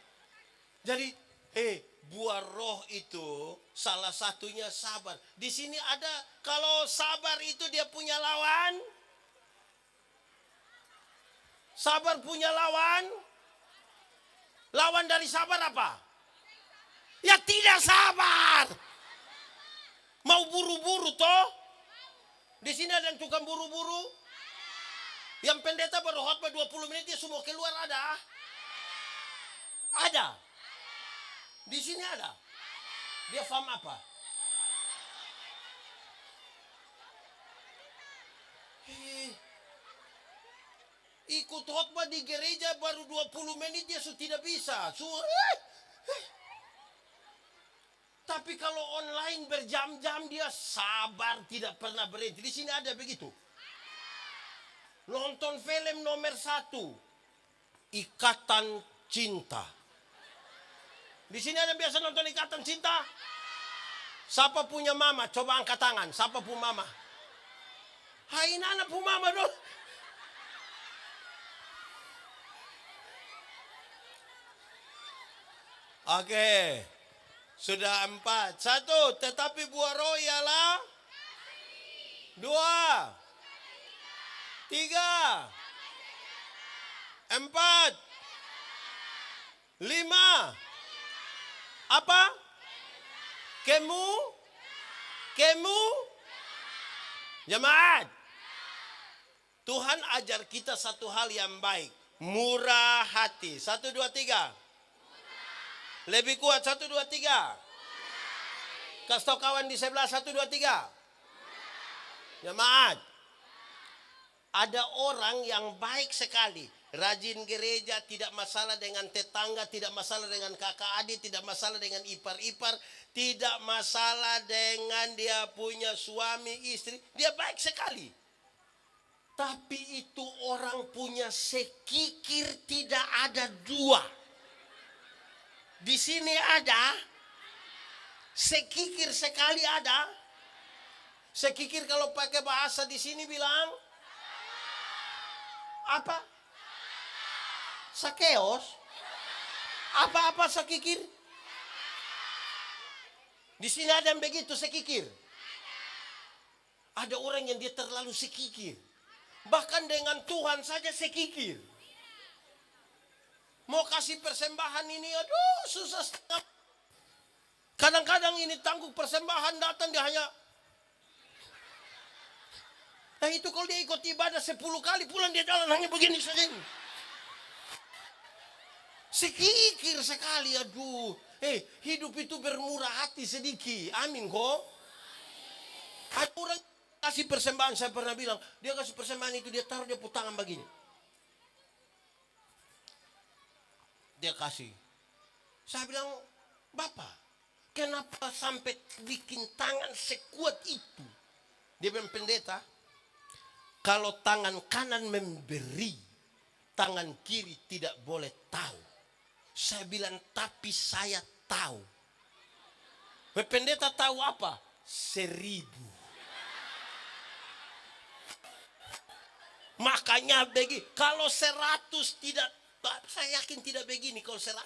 Jadi, buah roh itu salah satunya sabar. Di sini ada, kalau sabar itu dia punya lawan. Sabar punya lawan. Lawan dari sabar apa? Ya tidak sabar. Mau buru-buru toh? Di sini ada yang tukang buru-buru. Yang pendeta baru khotbah 20 menit dia semua keluar ada. Ada. Di sini ada. Dia paham apa? Ikut khotbah di gereja baru 20 menit dia sudah tidak bisa. Tapi kalau online berjam-jam dia sabar tidak pernah berhenti. Di sini ada begitu. Nonton film nomor 1. Ikatan Cinta. Di sini ada biasa nonton Ikatan Cinta. Siapa punya mama? Coba angkat tangan. Siapa punya mama? Hai nana punya mama dong. Oke. Sudah 4. 1. Tetapi buah roh ialah 2, 3, 4, 5. Apa? Jemaat. Tuhan ajar kita satu hal yang baik. Murah hati. 1, 2, 3. Lebih kuat. 1, 2, 3. Kasih tau kawan di sebelah. 1, 2, 3. Jemaat. Ada orang yang baik sekali. Rajin gereja, tidak masalah dengan tetangga, tidak masalah dengan kakak adik, tidak masalah dengan ipar-ipar, tidak masalah dengan dia punya suami, istri. Dia baik sekali. Tapi itu orang punya sekikir tidak ada dua. Di sini ada, sekikir sekali ada. Sekikir kalau pakai bahasa di sini bilang apa? Sakeos? Apa-apa sekikir? Di sini ada yang begitu sekikir. Ada orang yang dia terlalu sekikir. Bahkan dengan Tuhan saja sekikir. Mau kasih persembahan ini, aduh susah setengah. Kadang-kadang ini tangguh persembahan datang dia hanya. Nah itu kalau dia ikut ibadah 10 kali pulang dia jalan hanya begini saja. Sekikir sekali, aduh. Hidup itu bermurah hati sedikit. Amin kok. Ada orang kasih persembahan, saya pernah bilang, dia kasih persembahan itu dia taruh dia tangan begini. Dia kasih. Saya bilang, Bapak, kenapa sampai bikin tangan sekuat itu? Dia bilang, pendeta, kalau tangan kanan memberi, tangan kiri tidak boleh tahu. Saya bilang, tapi saya tahu. Pendeta tahu apa? 1000. Makanya kalau 100 tidak, saya yakin tidak begini kalau 100.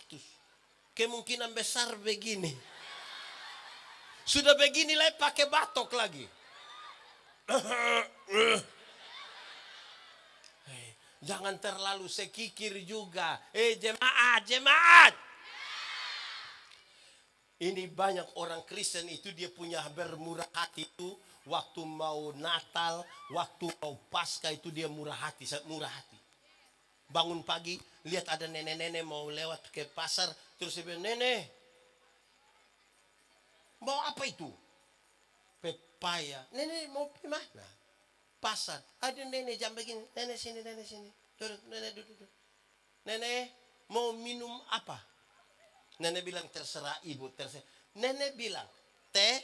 Kemungkinan besar begini. Sudah begini lah pakai batok lagi. Jangan terlalu sekikir juga. Jemaat. Ini banyak orang Kristen itu dia punya bermurah hati itu. Waktu mau Natal, waktu mau Paskah itu dia murah hati. Bangun pagi, lihat ada nenek-nenek mau lewat ke pasar. Terus dia bilang, nenek, mau apa itu? Pepaya. Nenek mau gimana? Pasar. Ada nenek jam begini. Nenek sini. Duduk, nenek duduk. Nenek mau minum apa? Nenek bilang terserah ibu. Nenek bilang teh,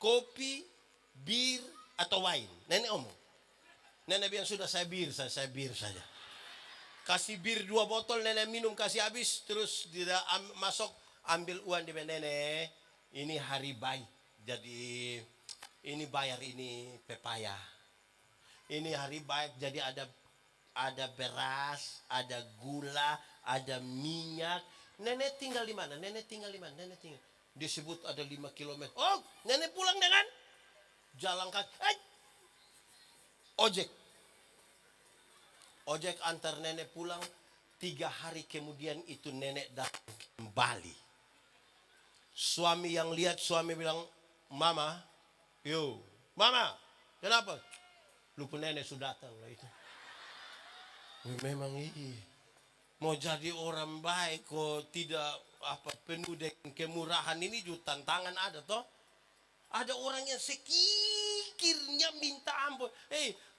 kopi, bir atau wine. Nenek omong. Nenek bilang sudah saya bir saja. Kasih bir 2 botol, nenek minum kasih habis. Terus dia masuk ambil uang di nenek. Ini hari baik. Jadi ini bayar ini pepaya. Ini hari baik, jadi ada beras, ada gula, ada minyak. Nenek tinggal di mana? Disebut ada 5 km. Oh, nenek pulang dengan jalan kaki. Ojek antar nenek pulang. 3 hari kemudian itu nenek datang kembali. Suami yang lihat, suami bilang, Mama, kenapa? Lupa nenek sudah datang lah itu. Memang mau jadi orang baik kok tidak penuh dengan kemurahan ini juga tantangan ada toh. Ada orang yang sekikirnya minta ampun.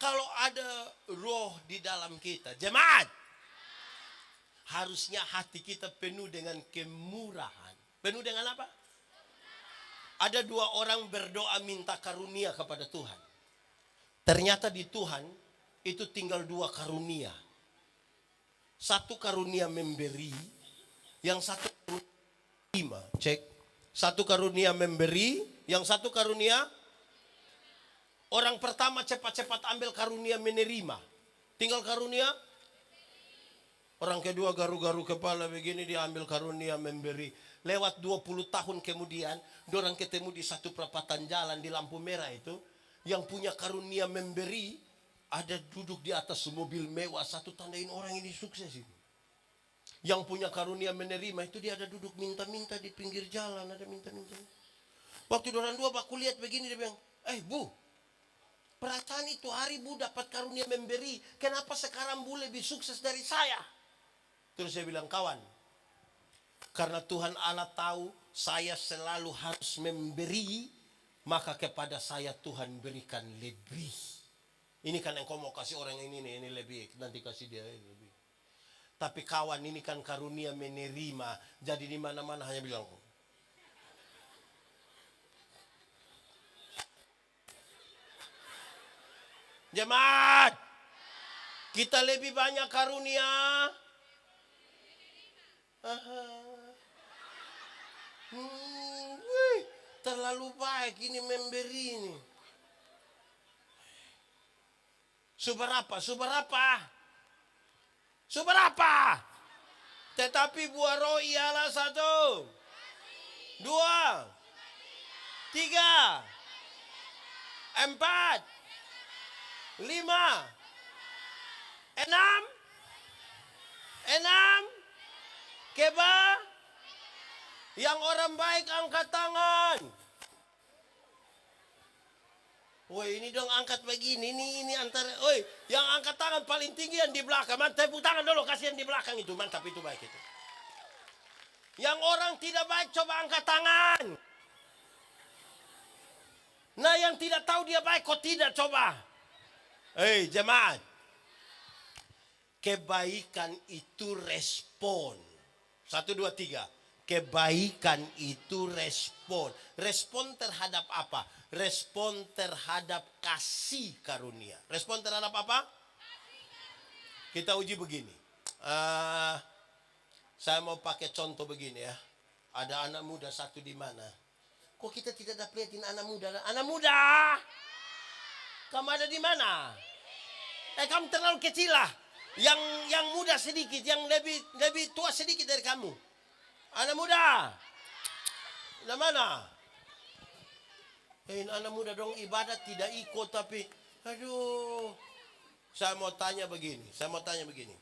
Kalau ada roh di dalam kita, jemaat, harusnya hati kita penuh dengan kemurahan. Penuh dengan apa? Ada 2 orang berdoa minta karunia kepada Tuhan. Ternyata di Tuhan itu tinggal 2 karunia. 1 karunia memberi, yang 1 karunia cek. 1 karunia memberi, yang 1 karunia. Orang pertama cepat-cepat ambil karunia menerima. Tinggal karunia. Orang kedua garu-garu kepala begini, dia ambil karunia memberi. Lewat 20 tahun kemudian, dorang ketemu di satu perapatan jalan di lampu merah itu. Yang punya karunia memberi, ada duduk di atas mobil mewah. Satu tandain orang ini sukses itu. Yang punya karunia menerima itu dia ada duduk minta-minta di pinggir jalan. Ada minta-minta. Waktu orang dua baku lihat begini, dia bilang, Bu, perasaan itu hari Bu dapat karunia memberi, kenapa sekarang Bu lebih sukses dari saya? Terus saya bilang, kawan, karena Tuhan Allah tahu saya selalu harus memberi, maka kepada saya Tuhan berikan lebih. Ini kan yang kau mau kasih orang ini lebih, nanti kasih dia lebih. Tapi kawan, ini kan karunia menerima, jadi di mana-mana hanya bilang, jemaat, kita lebih banyak karunia. Terlalu baik ini memberi ini. Seberapa? Tetapi buah roh ialah 1, 2, 3, 4, 5, 6. Keba. Yang orang baik angkat tangan. Woi, ini dong angkat begini. Ini antara, yang angkat tangan paling tinggi yang di belakang. Mantap, tepuk tangan dulu, kasihan di belakang itu. Mantap, itu baik itu. Yang orang tidak baik coba angkat tangan. Nah, yang tidak tahu dia baik kok tidak coba. Jemaat. Kebaikan itu respon. 1, 2, 3. Kebaikan itu respon. Respon terhadap apa? Respon terhadap kasih karunia. Respon terhadap apa? Kita uji begini. Saya mau pakai contoh begini ya. Ada anak muda satu di mana? Kok kita tidak dapat lihatin anak muda? Anak muda! Kamu ada di mana? Kamu terlalu kecil lah. Yang muda sedikit, yang lebih tua sedikit dari kamu. Anak muda, di mana? Anak muda dong ibadat tidak ikut tapi, aduh. Saya mau tanya begini.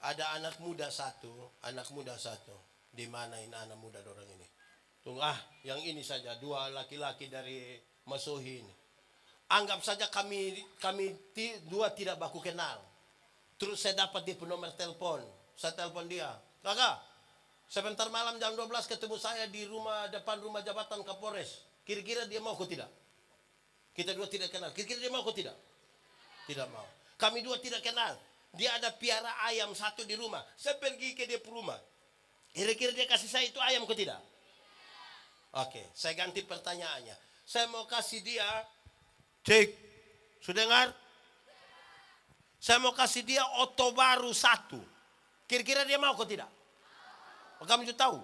Ada anak muda satu. Di mana ini anak muda orang ini? Tunggu, yang ini saja, 2 laki-laki dari Masuhi ini. Anggap saja kami 2 tidak baku kenal. Terus saya dapat dia nomor telepon. Saya telepon dia. Kakak, sebentar malam jam 12 ketemu saya di depan rumah jabatan Kapolres. Kira-kira dia mau atau tidak? Kita 2 tidak kenal. Kira-kira dia mau atau tidak? Tidak mau. Kami 2 tidak kenal. Dia ada piara ayam 1 di rumah. Saya pergi ke dia rumah. Kira-kira dia kasih saya itu ayam atau tidak? Oke, saya ganti pertanyaannya. Saya mau kasih dia, cek, sudah dengar? Saya mau kasih dia oto baru 1. Kira-kira dia mau atau tidak? Kamu juga tahu.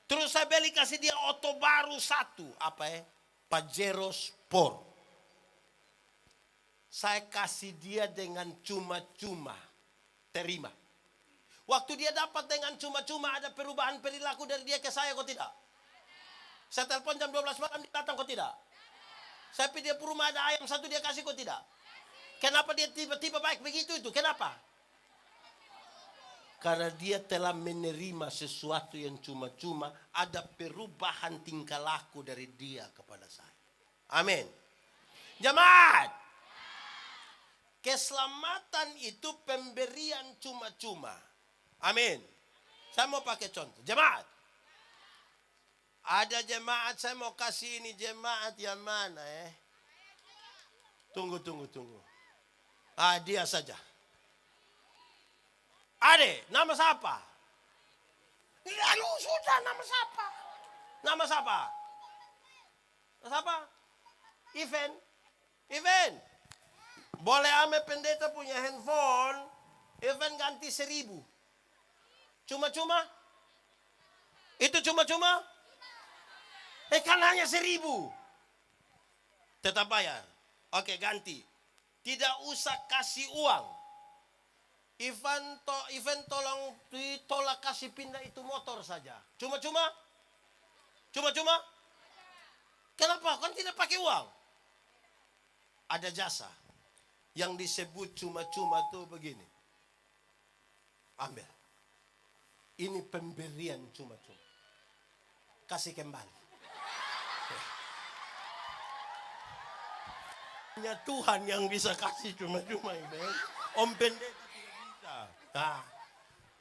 Terus saya beli kasih dia oto baru 1. Apa ya? Pajero Sport. Saya kasih dia dengan cuma-cuma. Terima. Waktu dia dapat dengan cuma-cuma ada perubahan perilaku dari dia ke saya kok tidak? Saya telepon jam 12 malam dia datang kok tidak? Saya pergi dia rumah ada ayam 1 dia kasih kok tidak? Kenapa dia tiba-tiba baik begitu itu? Kenapa? Karena dia telah menerima sesuatu yang cuma-cuma. Ada perubahan tingkah laku dari dia kepada saya. Amin. Jemaat. Keselamatan itu pemberian cuma-cuma. Amin. Saya mau pakai contoh. Jemaat. Ada jemaat saya mau kasih ini jemaat yang mana Tunggu. Dia saja. Ade, nama siapa? Lalu sudah nama siapa? Nama siapa? Event. Boleh ame pendeta punya handphone. Event ganti 1.000. Cuma-cuma? Itu cuma-cuma? Kan hanya 1.000. Tetap bayar. Oke, ganti. Tidak usah kasih uang. Event tolong ditolak kasih pindah itu motor saja. Cuma-cuma? Kenapa? Kan tidak pakai uang. Ada jasa. Yang disebut cuma-cuma itu begini. Ambil. Ini pemberian cuma-cuma. Kasih kembali. hanya Tuhan yang bisa kasih cuma-cuma. Om pendeta tidak bisa. Nah,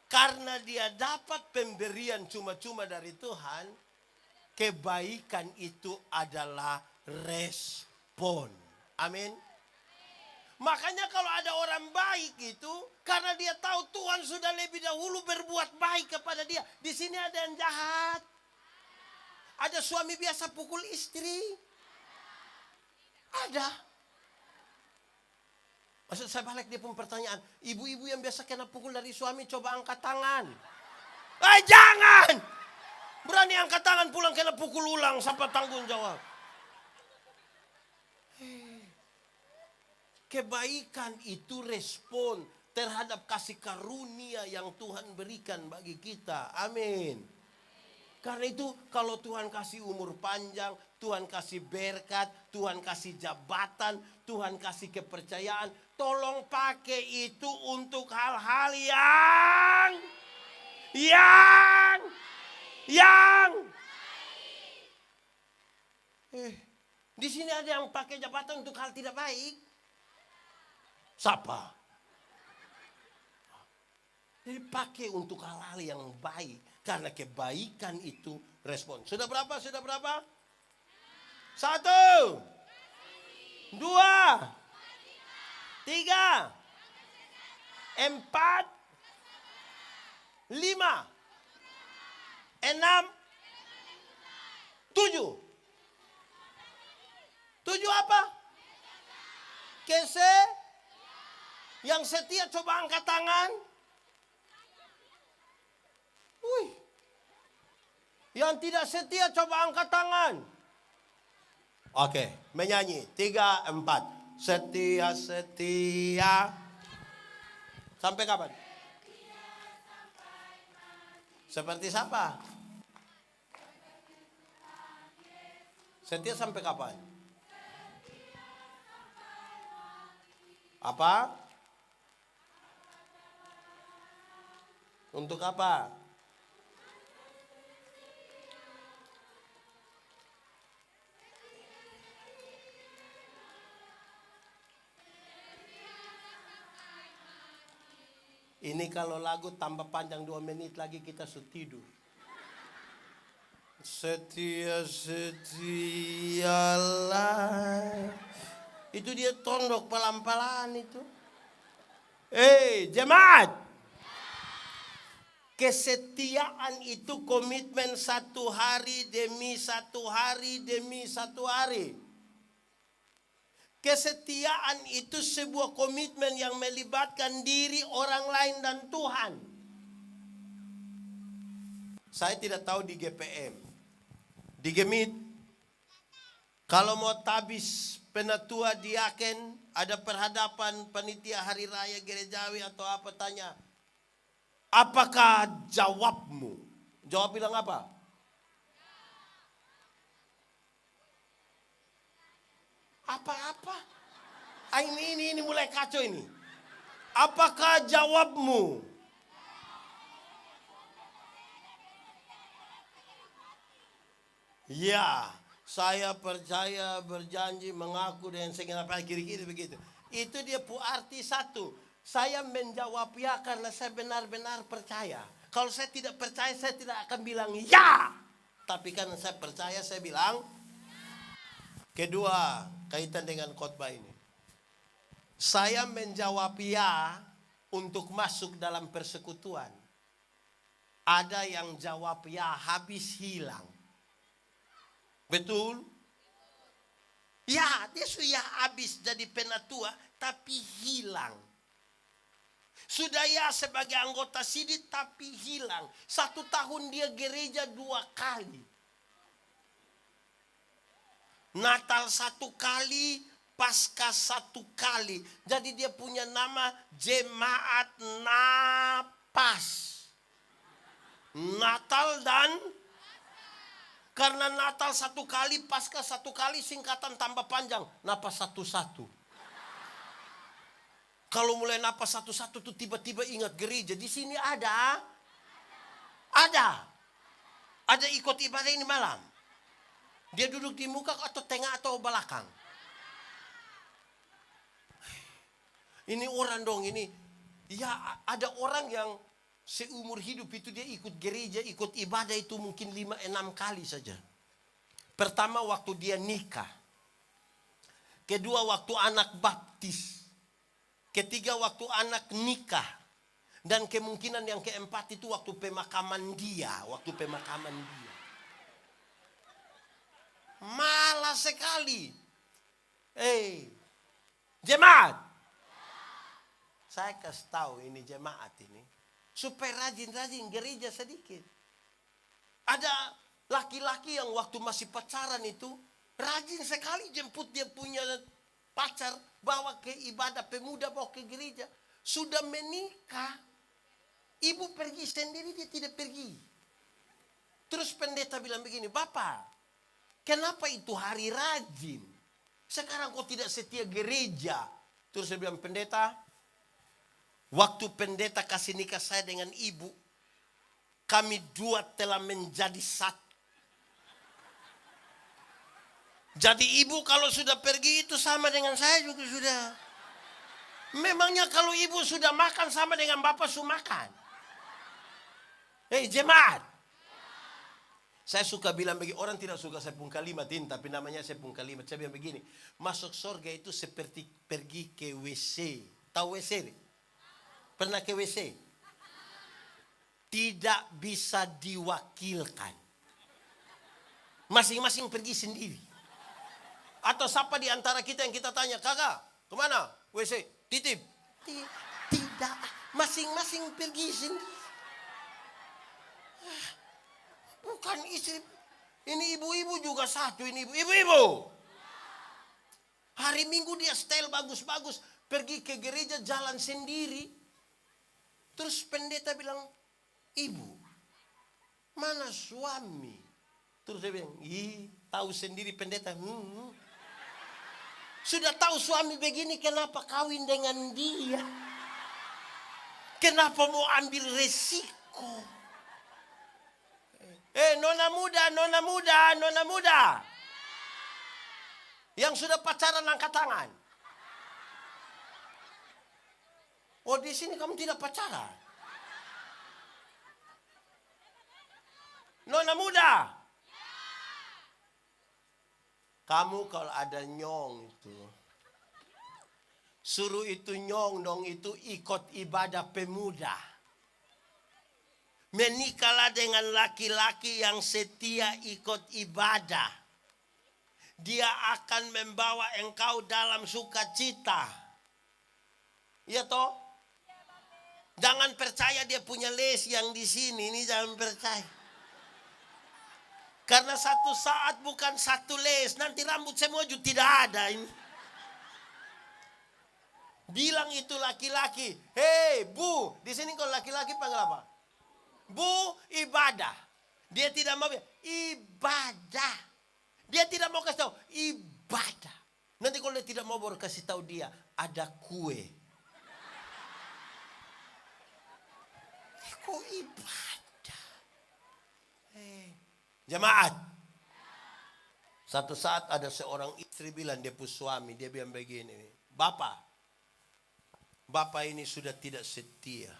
karena dia dapat pemberian cuma-cuma dari Tuhan, kebaikan itu adalah respon. Amin. Makanya kalau ada orang baik itu, karena dia tahu Tuhan sudah lebih dahulu berbuat baik kepada dia. Di sini ada yang jahat. Ada suami biasa pukul istri. Ada. Maksud saya balik dia pun pertanyaan. Ibu-ibu yang biasa kena pukul dari suami, coba angkat tangan. Jangan! Berani angkat tangan pulang kena pukul ulang, siapa tanggung jawab? Kebaikan itu respon terhadap kasih karunia yang Tuhan berikan bagi kita. Amin. Karena itu kalau Tuhan kasih umur panjang, Tuhan kasih berkat, Tuhan kasih jabatan, Tuhan kasih kepercayaan, tolong pakai itu untuk hal-hal yang di sini ada yang pakai jabatan untuk hal tidak baik. Siapa? Jadi pakai untuk hal-hal yang baik. Karena kebaikan itu respon. Sudah berapa? 1, 2, 3, 4, 5, 6, 7. 7 apa? Yang setia coba angkat tangan. Yang tidak setia coba angkat tangan. Oke, menyanyi 3, 4. Setia. Sampai kapan? Seperti siapa? Setia sampai kapan? Apa? Untuk apa? Ini kalau lagu tambah panjang 2 menit lagi kita sudah tidur. Setialah. Itu dia tondok pelan-pelan itu. Jemaat. Kesetiaan itu komitmen 1 hari demi 1 hari demi 1 hari. Kesetiaan itu sebuah komitmen yang melibatkan diri orang lain dan Tuhan. Saya tidak tahu di GPM. Di Gemit, kalau mau tabis penatua diaken, ada perhadapan panitia hari raya gerejawi atau apa, tanya, apakah jawabmu? Jawab bilang apa? Apa-apa? Ini mulai kacau ini. Apakah jawabmu? Ya, saya percaya, berjanji, mengaku dan segala kiri-kiri begitu. Itu dia arti 1. Saya menjawab ya karena saya benar-benar percaya. Kalau saya tidak percaya, saya tidak akan bilang ya. Tapi karena saya percaya, saya bilang. Kedua, kaitan dengan khotbah ini. Saya menjawab ya untuk masuk dalam persekutuan. Ada yang jawab ya habis hilang. Betul? Ya, dia sudah habis jadi penatua tapi hilang. Sudah ya sebagai anggota sidit tapi hilang. 1 tahun dia gereja 2 kali. Natal 1 kali, Paskah 1 kali. Jadi dia punya nama Jemaat Napas. Natal dan karena Natal 1 kali, Paskah 1 kali, singkatan tambah panjang. Napas 1-1. Kalau mulai napas 1-1 tuh tiba-tiba ingat gereja. Di sini ada. Ada ikut ibadah ini malam. Dia duduk di muka atau tengah atau belakang? Ini orang dong ini. Ya ada orang yang seumur hidup itu dia ikut gereja, ikut ibadah itu mungkin 5-6 kali saja. Pertama waktu dia nikah. Kedua waktu anak baptis. Ketiga waktu anak nikah. Dan kemungkinan yang keempat itu waktu pemakaman dia. Waktu pemakaman dia. Malas sekali. Jemaat. Saya kasih tahu ini jemaat ini. Supaya rajin-rajin gereja sedikit. Ada laki-laki yang waktu masih pacaran itu. Rajin sekali jemput dia punya pacar. Bawa ke ibadah pemuda, bawa ke gereja. Sudah menikah. Ibu pergi sendiri, dia tidak pergi. Terus pendeta bilang begini, Bapak, kenapa itu hari rajin? Sekarang kok tidak setia gereja? Terus saya bilang, pendeta, waktu pendeta kasih nikah saya dengan ibu, kami dua telah menjadi satu. Jadi ibu kalau sudah pergi itu sama dengan saya juga sudah. Memangnya kalau ibu sudah makan sama dengan bapak sudah makan? Jemaat. Saya suka bilang begini, orang tidak suka saya pun kalimat ini, tapi namanya saya pun kalimat. Saya bilang begini, masuk surga itu seperti pergi ke WC. Tahu WC? Pernah ke WC? Tidak bisa diwakilkan. Masing-masing pergi sendiri. Atau siapa di antara kita yang kita tanya, kakak, kemana? WC, titip. Tidak, masing-masing pergi sendiri. Bukan istri. Ini ibu-ibu juga satu. Ini ibu-ibu. Hari Minggu dia style bagus-bagus. Pergi ke gereja jalan sendiri. Terus pendeta bilang, ibu, mana suami? Terus dia bilang, tahu sendiri pendeta. Sudah tahu suami begini, kenapa kawin dengan dia? Kenapa mau ambil resiko? Nona muda. Yang sudah pacaran angkat tangan. Oh, di sini kamu tidak pacaran. Nona muda. Kamu kalau ada nyong itu, suruh itu nyong dong itu ikut ibadah pemuda. Menikahlah dengan laki-laki yang setia ikut ibadah. Dia akan membawa engkau dalam sukacita. Ya toh? Jangan percaya dia punya les yang di sini. Ini jangan percaya. Karena satu saat bukan satu les. Nanti rambut semua juga tidak ada ini. Bilang itu laki-laki. Hei bu. Di sini kalau laki-laki panggil apa? Bu, ibadah. Dia tidak mau ibadah. Dia tidak mau kasih tahu ibadah. Nanti kalau dia tidak mau baru kasih tahu dia ada kue. Kok ibadah? Jemaat. Satu saat ada seorang istri bilang dia punya suami, dia bilang begini, Bapak ini sudah tidak setia.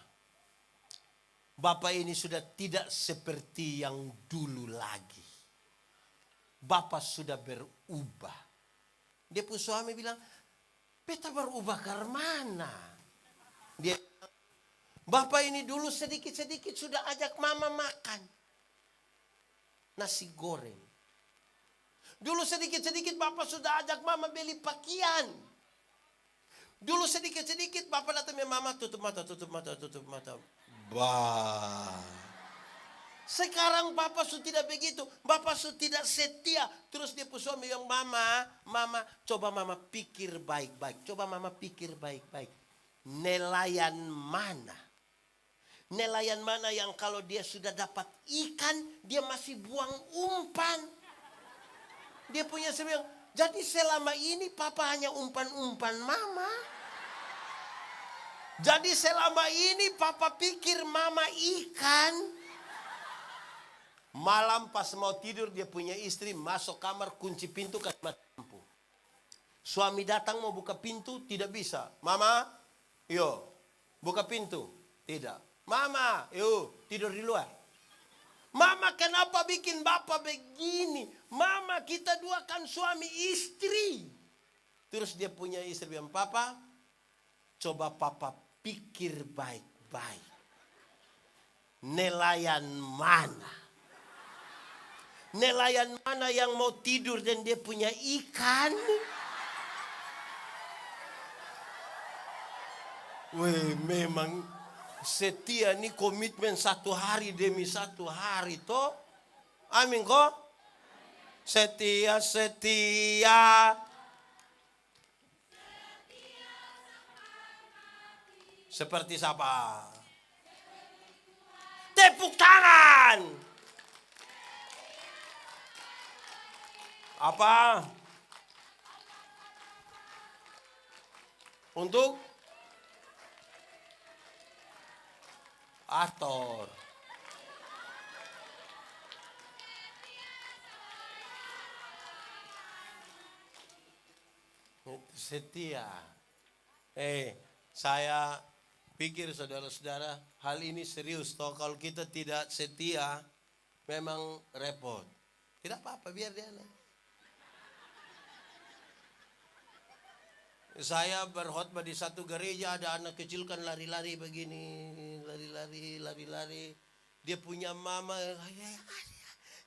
Bapak ini sudah tidak seperti yang dulu lagi. Bapak sudah berubah. Dia pun suami bilang, beta berubah ke mana? Dia, Bapak ini dulu sedikit-sedikit sudah ajak mama makan. Nasi goreng. Dulu sedikit-sedikit Bapak sudah ajak mama beli pakaian. Dulu sedikit-sedikit Bapak datang, mama tutup mata. Sekarang Bapak sudah tidak begitu. Bapak sudah tidak setia. Terus dia pun suami yang mama, coba mama pikir baik-baik. Coba mama pikir baik-baik. Nelayan mana? Nelayan mana yang kalau dia sudah dapat ikan, dia masih buang umpan. Dia punya sebiang. Jadi selama ini Papa hanya umpan-umpan mama. Jadi selama ini Papa pikir mama ikan. Malam pas mau tidur dia punya istri masuk kamar kunci pintu kasih mati lampu. Suami datang mau buka pintu tidak bisa. Mama Yo, buka pintu. Tidak. Mama, yuk tidur di luar. Mama, kenapa bikin bapak begini? Mama, kita dua kan suami istri. Terus dia punya istri bilang, papa, coba papa pikir baik-baik. Nelayan mana? Nelayan mana yang mau tidur dan dia punya ikan? Weh, memang setia nih komitmen 1 hari demi 1 hari toh. Amin kok. Setia. Seperti siapa? Tepuk tangan. Apa? Untuk aktor. Setia. Saya pikir saudara-saudara, hal ini serius toh. Kalau kita tidak setia, memang repot. Tidak apa-apa, biar dia. Saya berkhotbah di satu gereja, ada anak kecil kan lari-lari begini, lari-lari. Dia punya mama.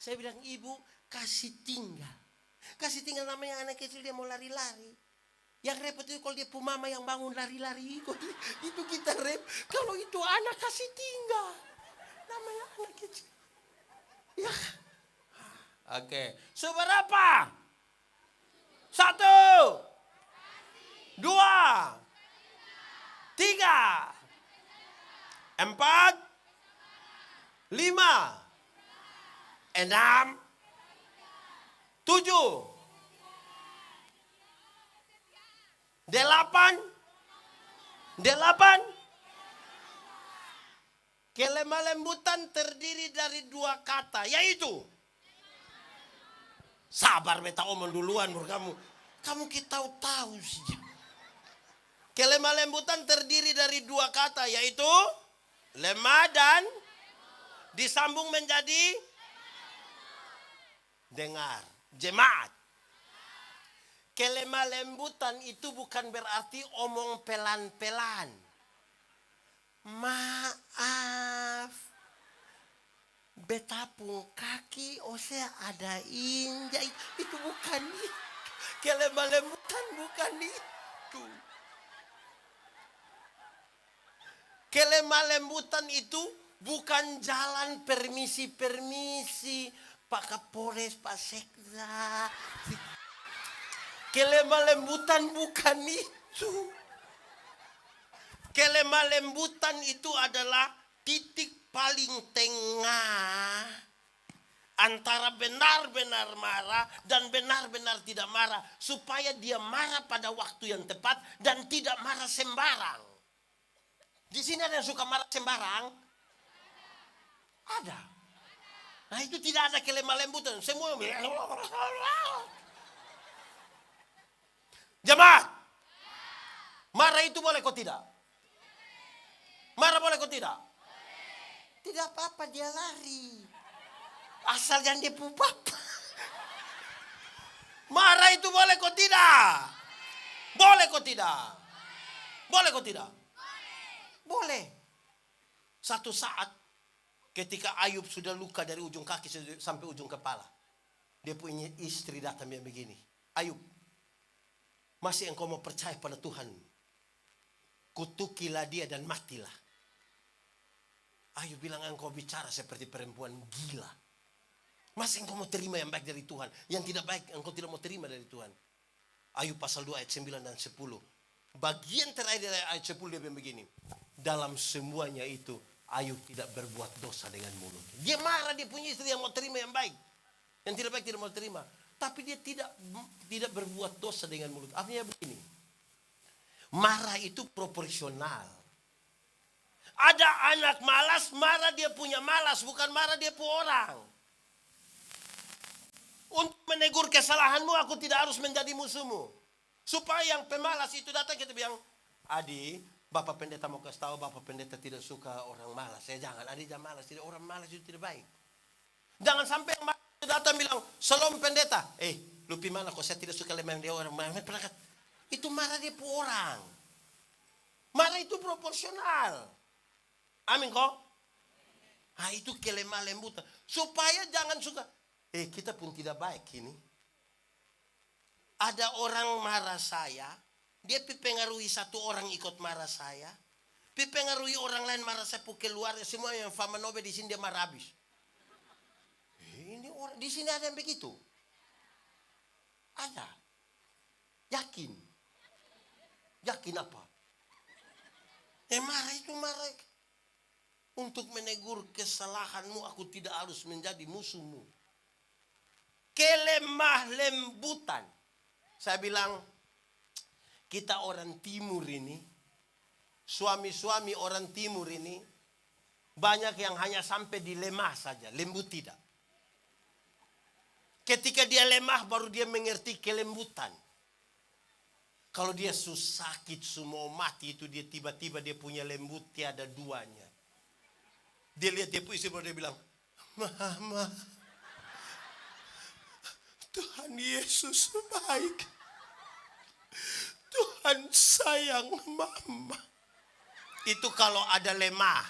Saya bilang, ibu kasih tinggal. Kasih tinggal, namanya anak kecil dia mau lari-lari. Yang repot itu kalau dia punya mama yang bangun lari-lari. Itu kita kalau itu anak kasih tinggal. Namanya anak kecil. Ya. Oke. Seberapa? 1, 2, 3, 4, 5, 6, 7, 8, 9, 10, kelemah lembutan terdiri dari 2 kata, yaitu sabar beta omong duluan kamu kita tahu sih. Kelemah lembutan terdiri dari 2 kata, yaitu lemah dan disambung menjadi dengar. Jemaat. Kelemah lembutan itu bukan berarti omong pelan-pelan. Maaf, betapung kaki osea ada injak. Itu bukan itu. Kelemah lembutan bukan itu. Kelemah lembutan itu bukan jalan permisi. Pak Kapolres, Pak Sekda. Kelemah lembutan bukan itu. Kelemah lembutan itu adalah titik paling tengah antara benar-benar marah dan benar-benar tidak marah. Supaya dia marah pada waktu yang tepat dan tidak marah sembarang. Di sini ada yang suka marah sembarang? Ada. Nah itu tidak ada kelemah lembutan. Semua jemaat. Marah itu boleh kok tidak? Marah boleh kok tidak? Tidak apa-apa, dia lari. Asal jangan dia pupap. Marah itu boleh kok tidak? Boleh kok tidak? Boleh kok tidak? Boleh. Satu saat ketika Ayub sudah luka dari ujung kaki sampai ujung kepala. Dia punya istri datang yang begini. Ayub, masih engkau mau percaya pada Tuhan? Kutukilah dia dan matilah. Ayub bilang, engkau bicara seperti perempuan gila. Masih engkau mau terima yang baik dari Tuhan? Yang tidak baik engkau tidak mau terima dari Tuhan. Ayub pasal 2 ayat 9 dan 10. Bagian terakhir dari ayat 10 dia bilang begini. Dalam semuanya itu Ayub tidak berbuat dosa dengan mulut. Dia marah, dia punya istri yang mau terima yang baik. Yang tidak baik tidak mau terima. Tapi dia tidak berbuat dosa dengan mulut. Artinya begini. Marah itu proporsional. Ada anak malas, marah dia punya malas. Bukan marah dia punya orang. Untuk menegur kesalahanmu, aku tidak harus menjadi musuhmu. Supaya yang pemalas itu datang, kita bilang, Adi, Bapak pendeta mau kasih tahu, Bapak pendeta tidak suka orang malas. Saya jangan, ada jam malas. Tidak, orang malas itu tidak baik. Jangan sampai yang malas datang bilang, "Salam pendeta." Lupi mana kok saya tidak suka lemah dia orang malas. Itu marah dia pu orang. Marah itu proporsional. Amin kok? Itu kelemah lembutan. Supaya jangan suka. Kita pun tidak baik ini. Ada orang marah saya. Dia pengaruhi satu orang ikut marah saya. Pengaruhi orang lain marah saya pu keluar. Semua yang fama nobe di sini dia marah habis. Ini orang di sini ada yang begitu. Ada. Yakin. Yakin apa? Marah itu marah. Untuk menegur kesalahanmu aku tidak harus menjadi musuhmu. Kelemah lembutan. Saya bilang, kita orang timur ini, suami-suami orang timur ini, banyak yang hanya sampai di lemah saja, lembut tidak. Ketika dia lemah baru dia mengerti kelembutan. Kalau dia sakit semua mati itu dia tiba-tiba dia punya lembut tiada duanya. Dia lihat dia puisi baru dia bilang, "Mama, Tuhan Yesus baik. Tuhan sayang mama." Itu kalau ada lemah.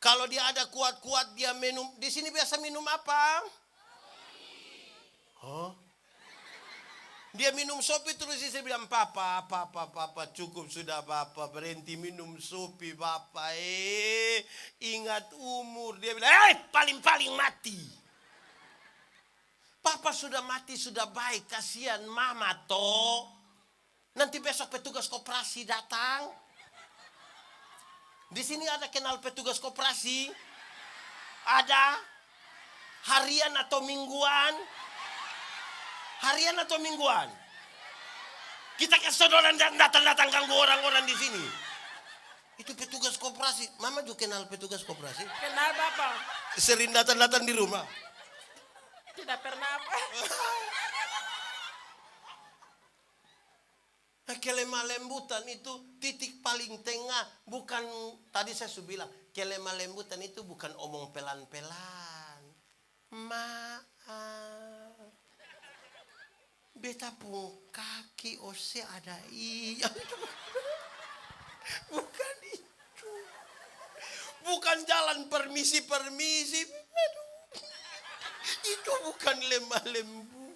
Kalau dia ada kuat-kuat dia minum. Di sini biasa minum apa? Dia minum sopi terus saya bilang, Papa, cukup sudah Papa, berhenti minum sopi Papa. Ingat umur. Dia bilang, paling-paling mati. Papa sudah mati, sudah baik, kasihan mama toh. Nanti besok petugas koperasi datang. Di sini ada kenal petugas koperasi? Ada? Harian atau mingguan? Harian atau mingguan? Kita kasih orang datang ganggu orang-orang di sini. Itu petugas koperasi. Mama juga kenal petugas koperasi? Kenal Bapak? Sering datang di rumah? Tidak pernah. Kelemah lembutan itu titik paling tengah. Bukan, tadi saya sudah bilang, kelemah lembutan itu bukan omong pelan-pelan. Maaf. Beta pun kaki ose ada iya. Bukan itu. Bukan jalan permisi. Aduh. Itu bukan lemah lembu.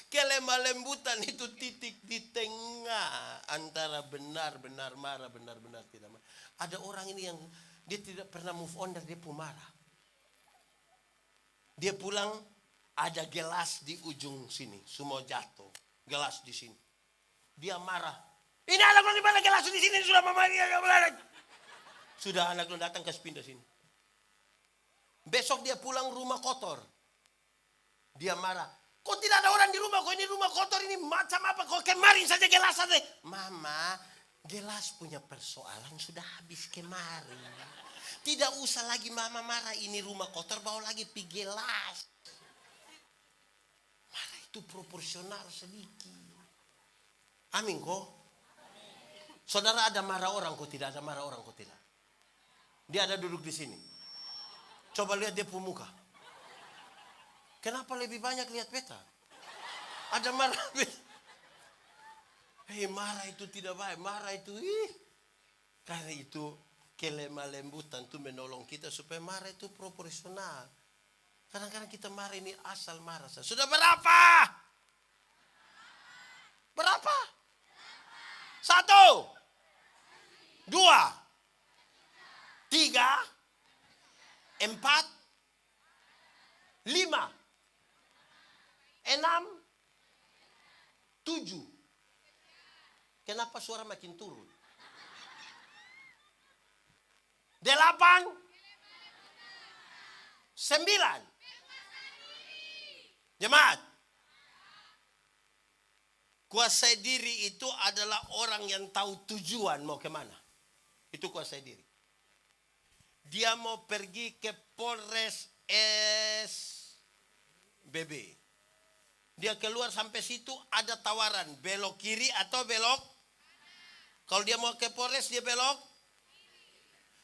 Kelemah lembutan itu titik di tengah antara benar-benar marah, benar-benar tidak marah. Ada orang ini yang dia tidak pernah move on dari dia marah. Dia pulang ada gelas di ujung sini, semua jatuh. Gelas di sini. Dia marah. Ini anak lu di mana gelas di sini sudah mama ini. Sudah anak lu datang ke pindah sini. Besok dia pulang rumah kotor. Dia marah. Kok tidak ada orang di rumah? Kok ini rumah kotor ini macam apa? Kok kemarin saja gelas saja. Mama, gelas punya persoalan sudah habis kemarin. Tidak usah lagi mama marah. Ini rumah kotor bawa lagi pi gelas. Marah itu proporsional sedikit. Amin kok. Saudara ada marah orang kok tidak? Ada marah orang kok tidak? Dia ada duduk di sini. Coba lihat dia pun muka. Kenapa lebih banyak lihat peta? Ada marah. Marah itu tidak baik. Marah itu karena itu kelemah lembutan itu menolong kita supaya marah itu proporsional. Kadang-kadang kita marah ini asal marah. Sudah berapa? Berapa? 1, 2, 3, 4, 5, 6, 7. Kenapa suara makin turun? 8, 9. Jemaat. Kuasai diri itu adalah orang yang tahu tujuan mau kemana. Itu kuasai diri. Dia mau pergi ke Polres SBB. Dia keluar sampai situ ada tawaran belok kiri atau belok Kalau dia mau ke Polres dia belok.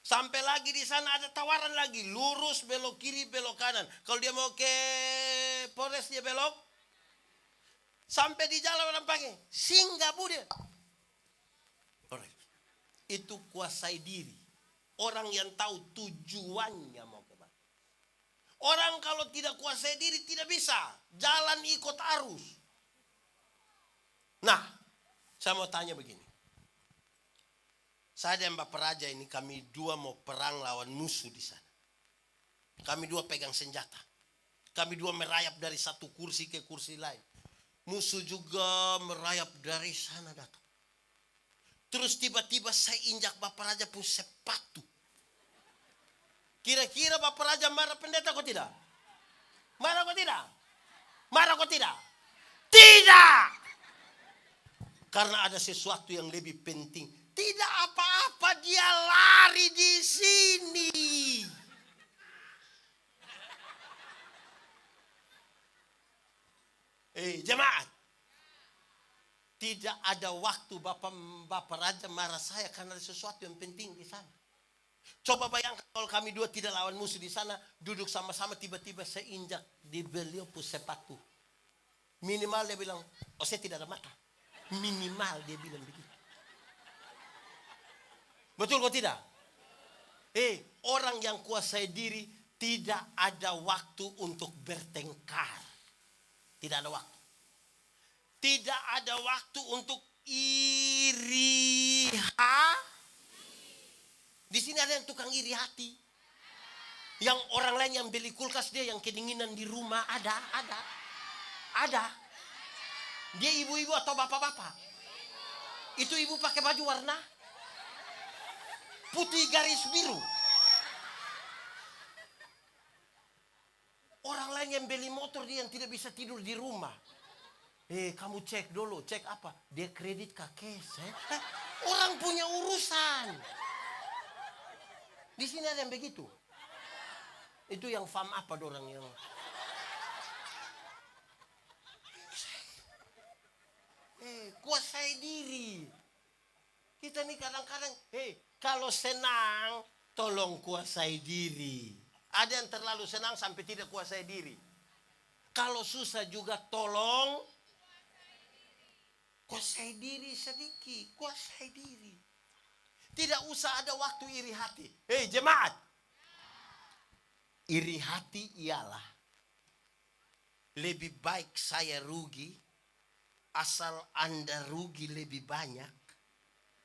Sampai lagi di sana ada tawaran lagi. Lurus, belok kiri, belok kanan. Kalau dia mau ke Polres dia belok. Sampai di jalan orang panggil. Singgah bu dia. Itu kuasai diri. Orang yang tahu tujuannya mau kemana. Orang kalau tidak kuasai diri tidak bisa. Jalan ikut arus. Nah, saya mau tanya begini. Saya dan Bapak Raja ini kami dua mau perang lawan musuh di sana. Kami dua pegang senjata. Kami dua merayap dari satu kursi ke kursi lain. Musuh juga merayap dari sana datang. Terus tiba-tiba saya injak Bapak Raja pun sepatu. Kira-kira Bapak Raja marah pendeta kok tidak? Marah kok tidak? Marah kok tidak? Tidak! Karena ada sesuatu yang lebih penting. Tidak apa-apa dia lari di sini. Jemaat. Tidak ada waktu Bapak Raja marah saya karena ada sesuatu yang penting di sana. Coba bayangkan kalau kami dua tidak lawan musuh di sana, duduk sama-sama tiba-tiba saya injak di beliau pun sepatu. Minimal dia bilang, oh saya tidak ada mata. Minimal dia bilang begitu. Betul kok tidak? Orang yang kuasai diri tidak ada waktu untuk bertengkar. Tidak ada waktu. Tidak ada waktu untuk iri hati. Di sini ada yang tukang iri hati. Yang orang lain yang beli kulkas dia yang kedinginan di rumah ada. Dia ibu-ibu atau bapak-bapak? Itu ibu pakai baju warna putih garis biru. Orang lain yang beli motor dia yang tidak bisa tidur di rumah. Kamu cek dulu, cek apa? Dia kredit cash. Orang punya urusan. Di sini ada yang begitu. Itu yang fam apa dorang yang kuasai diri. Kita nih kadang-kadang, kalau senang tolong kuasai diri. Ada yang terlalu senang sampai tidak kuasai diri. Kalau susah juga tolong kuasai diri sedikit, kuasai diri. Tidak usah ada waktu iri hati. Jemaat. Iri hati ialah lebih baik saya rugi asal Anda rugi lebih banyak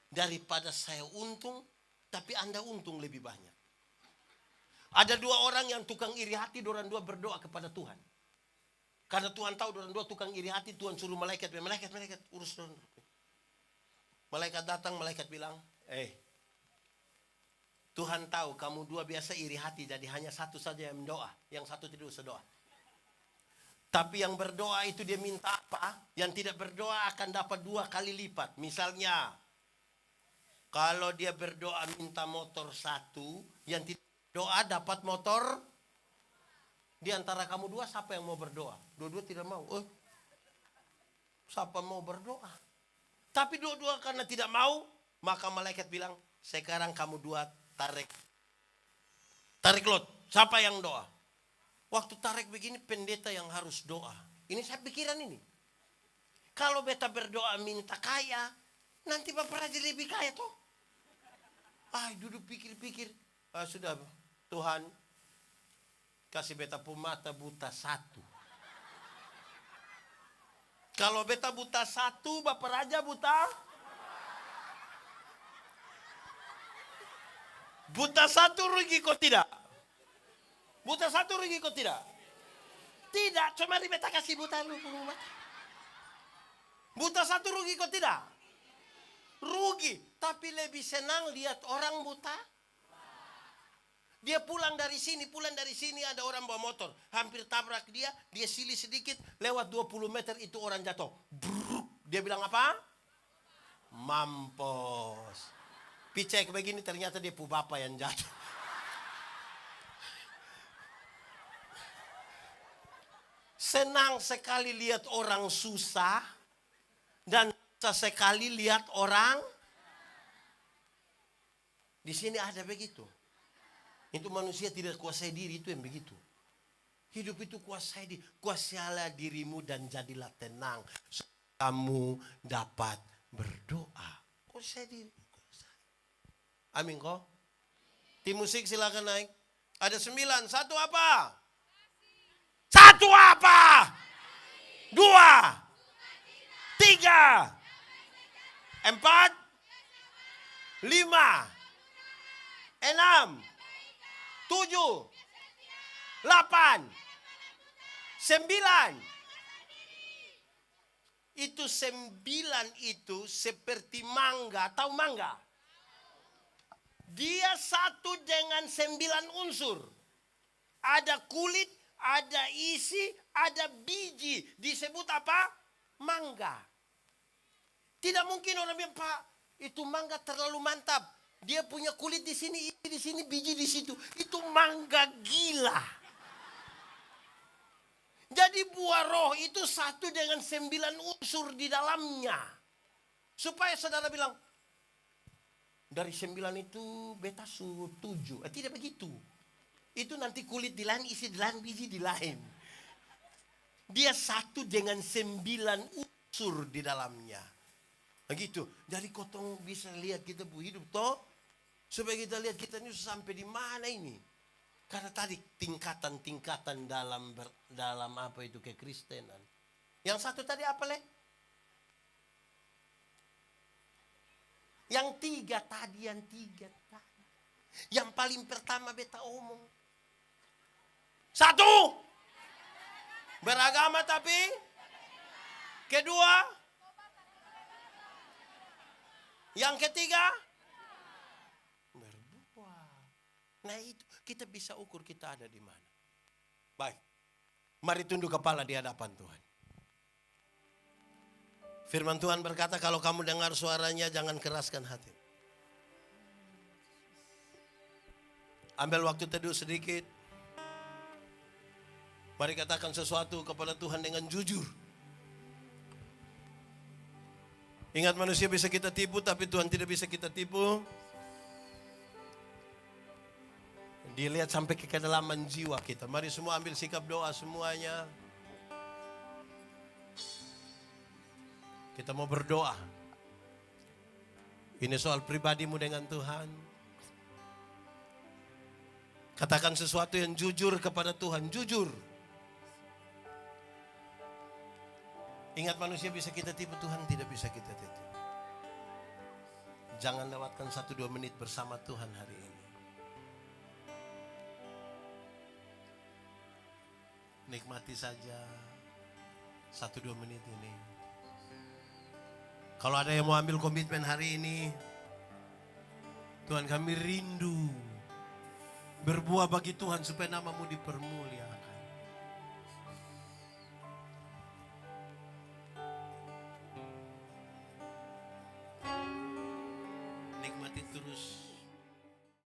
daripada saya untung tapi Anda untung lebih banyak. Ada dua orang yang tukang iri hati, dorang dua berdoa kepada Tuhan. Karena Tuhan tahu dorang dua tukang iri hati, Tuhan suruh malaikat urus dorang. Malaikat datang, malaikat bilang, Tuhan tahu kamu dua biasa iri hati, jadi hanya satu saja yang doa, yang satu tidak usah doa. Tapi yang berdoa itu dia minta apa? Yang tidak berdoa akan dapat 2 kali lipat. Misalnya, kalau dia berdoa minta motor 1, yang tidak berdoa dapat motor. Di antara kamu dua, siapa yang mau berdoa? Dua-dua tidak mau. Siapa mau berdoa? Tapi dua-dua karena tidak mau, maka malaikat bilang, sekarang kamu dua tarik lot. Siapa yang doa? Waktu tarik begini pendeta yang harus doa. Ini saya pikiran ini. Kalau beta berdoa minta kaya, nanti Bapak Raja lebih kaya toh. Duduk pikir-pikir. Sudah Tuhan kasih beta pun mata buta 1. Kalau beta buta 1, Bapak Raja buta 1 rugi kok tidak? Buta 1 rugi kok tidak? Tidak, cuma beta kasih buta lu. Buta 1 rugi kok tidak? Rugi, tapi lebih senang lihat orang buta. Dia pulang dari sini ada orang bawa motor. Hampir tabrak dia silih sedikit, lewat 20 meter itu orang jatuh. Brrr, dia bilang apa? Mampus. Picek begini ternyata dia pu bapak yang jatuh. Senang sekali lihat orang susah dan susah sekali lihat orang Di sini ada begitu. Itu manusia tidak kuasai diri, itu yang begitu. Hidup itu kuasai diri. Kuasailah dirimu dan jadilah tenang. Kamu dapat berdoa. Kuasai diri. Amin kok. Tim musik silakan naik. Ada 9. Satu apa? Satu apa? 2, 3, 4, 5, 6, 7, 8, 9. Itu 9 itu seperti mangga. Tahu mangga? Dia satu dengan 9 unsur. Ada kulit, ada isi, ada biji. Disebut apa? Mangga. Tidak mungkin orang bilang, Pak, itu mangga terlalu mantap. Dia punya kulit di sini, biji di situ. Itu mangga gila. Jadi buah roh itu satu dengan 9 unsur di dalamnya. Supaya saudara bilang, dari 9 itu beta su 7. Tidak begitu. Itu nanti kulit di lain, isi di lain, biji di lain. Dia satu dengan 9 unsur di dalamnya. Begitu. Jadi kotong bisa lihat kita hidup toh. Supaya kita lihat kita ini sampai di mana ini. Karena tadi tingkatan-tingkatan dalam apa itu kekristenan. Yang satu tadi apa le? Yang 3 tadi. Yang paling pertama beta omong. 1. Beragama tapi. Kedua. Yang ketiga. Berbuah. Nah itu kita bisa ukur kita ada di mana. Baik. Mari tunduk kepala di hadapan Tuhan. Firman Tuhan berkata kalau kamu dengar suaranya jangan keraskan hati. Ambil waktu teduh sedikit. Mari katakan sesuatu kepada Tuhan dengan jujur. Ingat manusia bisa kita tipu tapi Tuhan tidak bisa kita tipu. Dilihat sampai ke kedalaman jiwa kita. Mari semua ambil sikap doa semuanya. Kita mau berdoa. Ini soal pribadimu dengan Tuhan. Katakan sesuatu yang jujur kepada Tuhan. Jujur. Ingat manusia bisa kita tipu, Tuhan tidak bisa kita tipu. Jangan lewatkan 1-2 menit bersama Tuhan hari ini. Nikmati saja 1-2 menit ini. Kalau ada yang mau ambil komitmen hari ini, Tuhan kami rindu berbuah bagi Tuhan supaya namamu dipermuliakan. Nikmati terus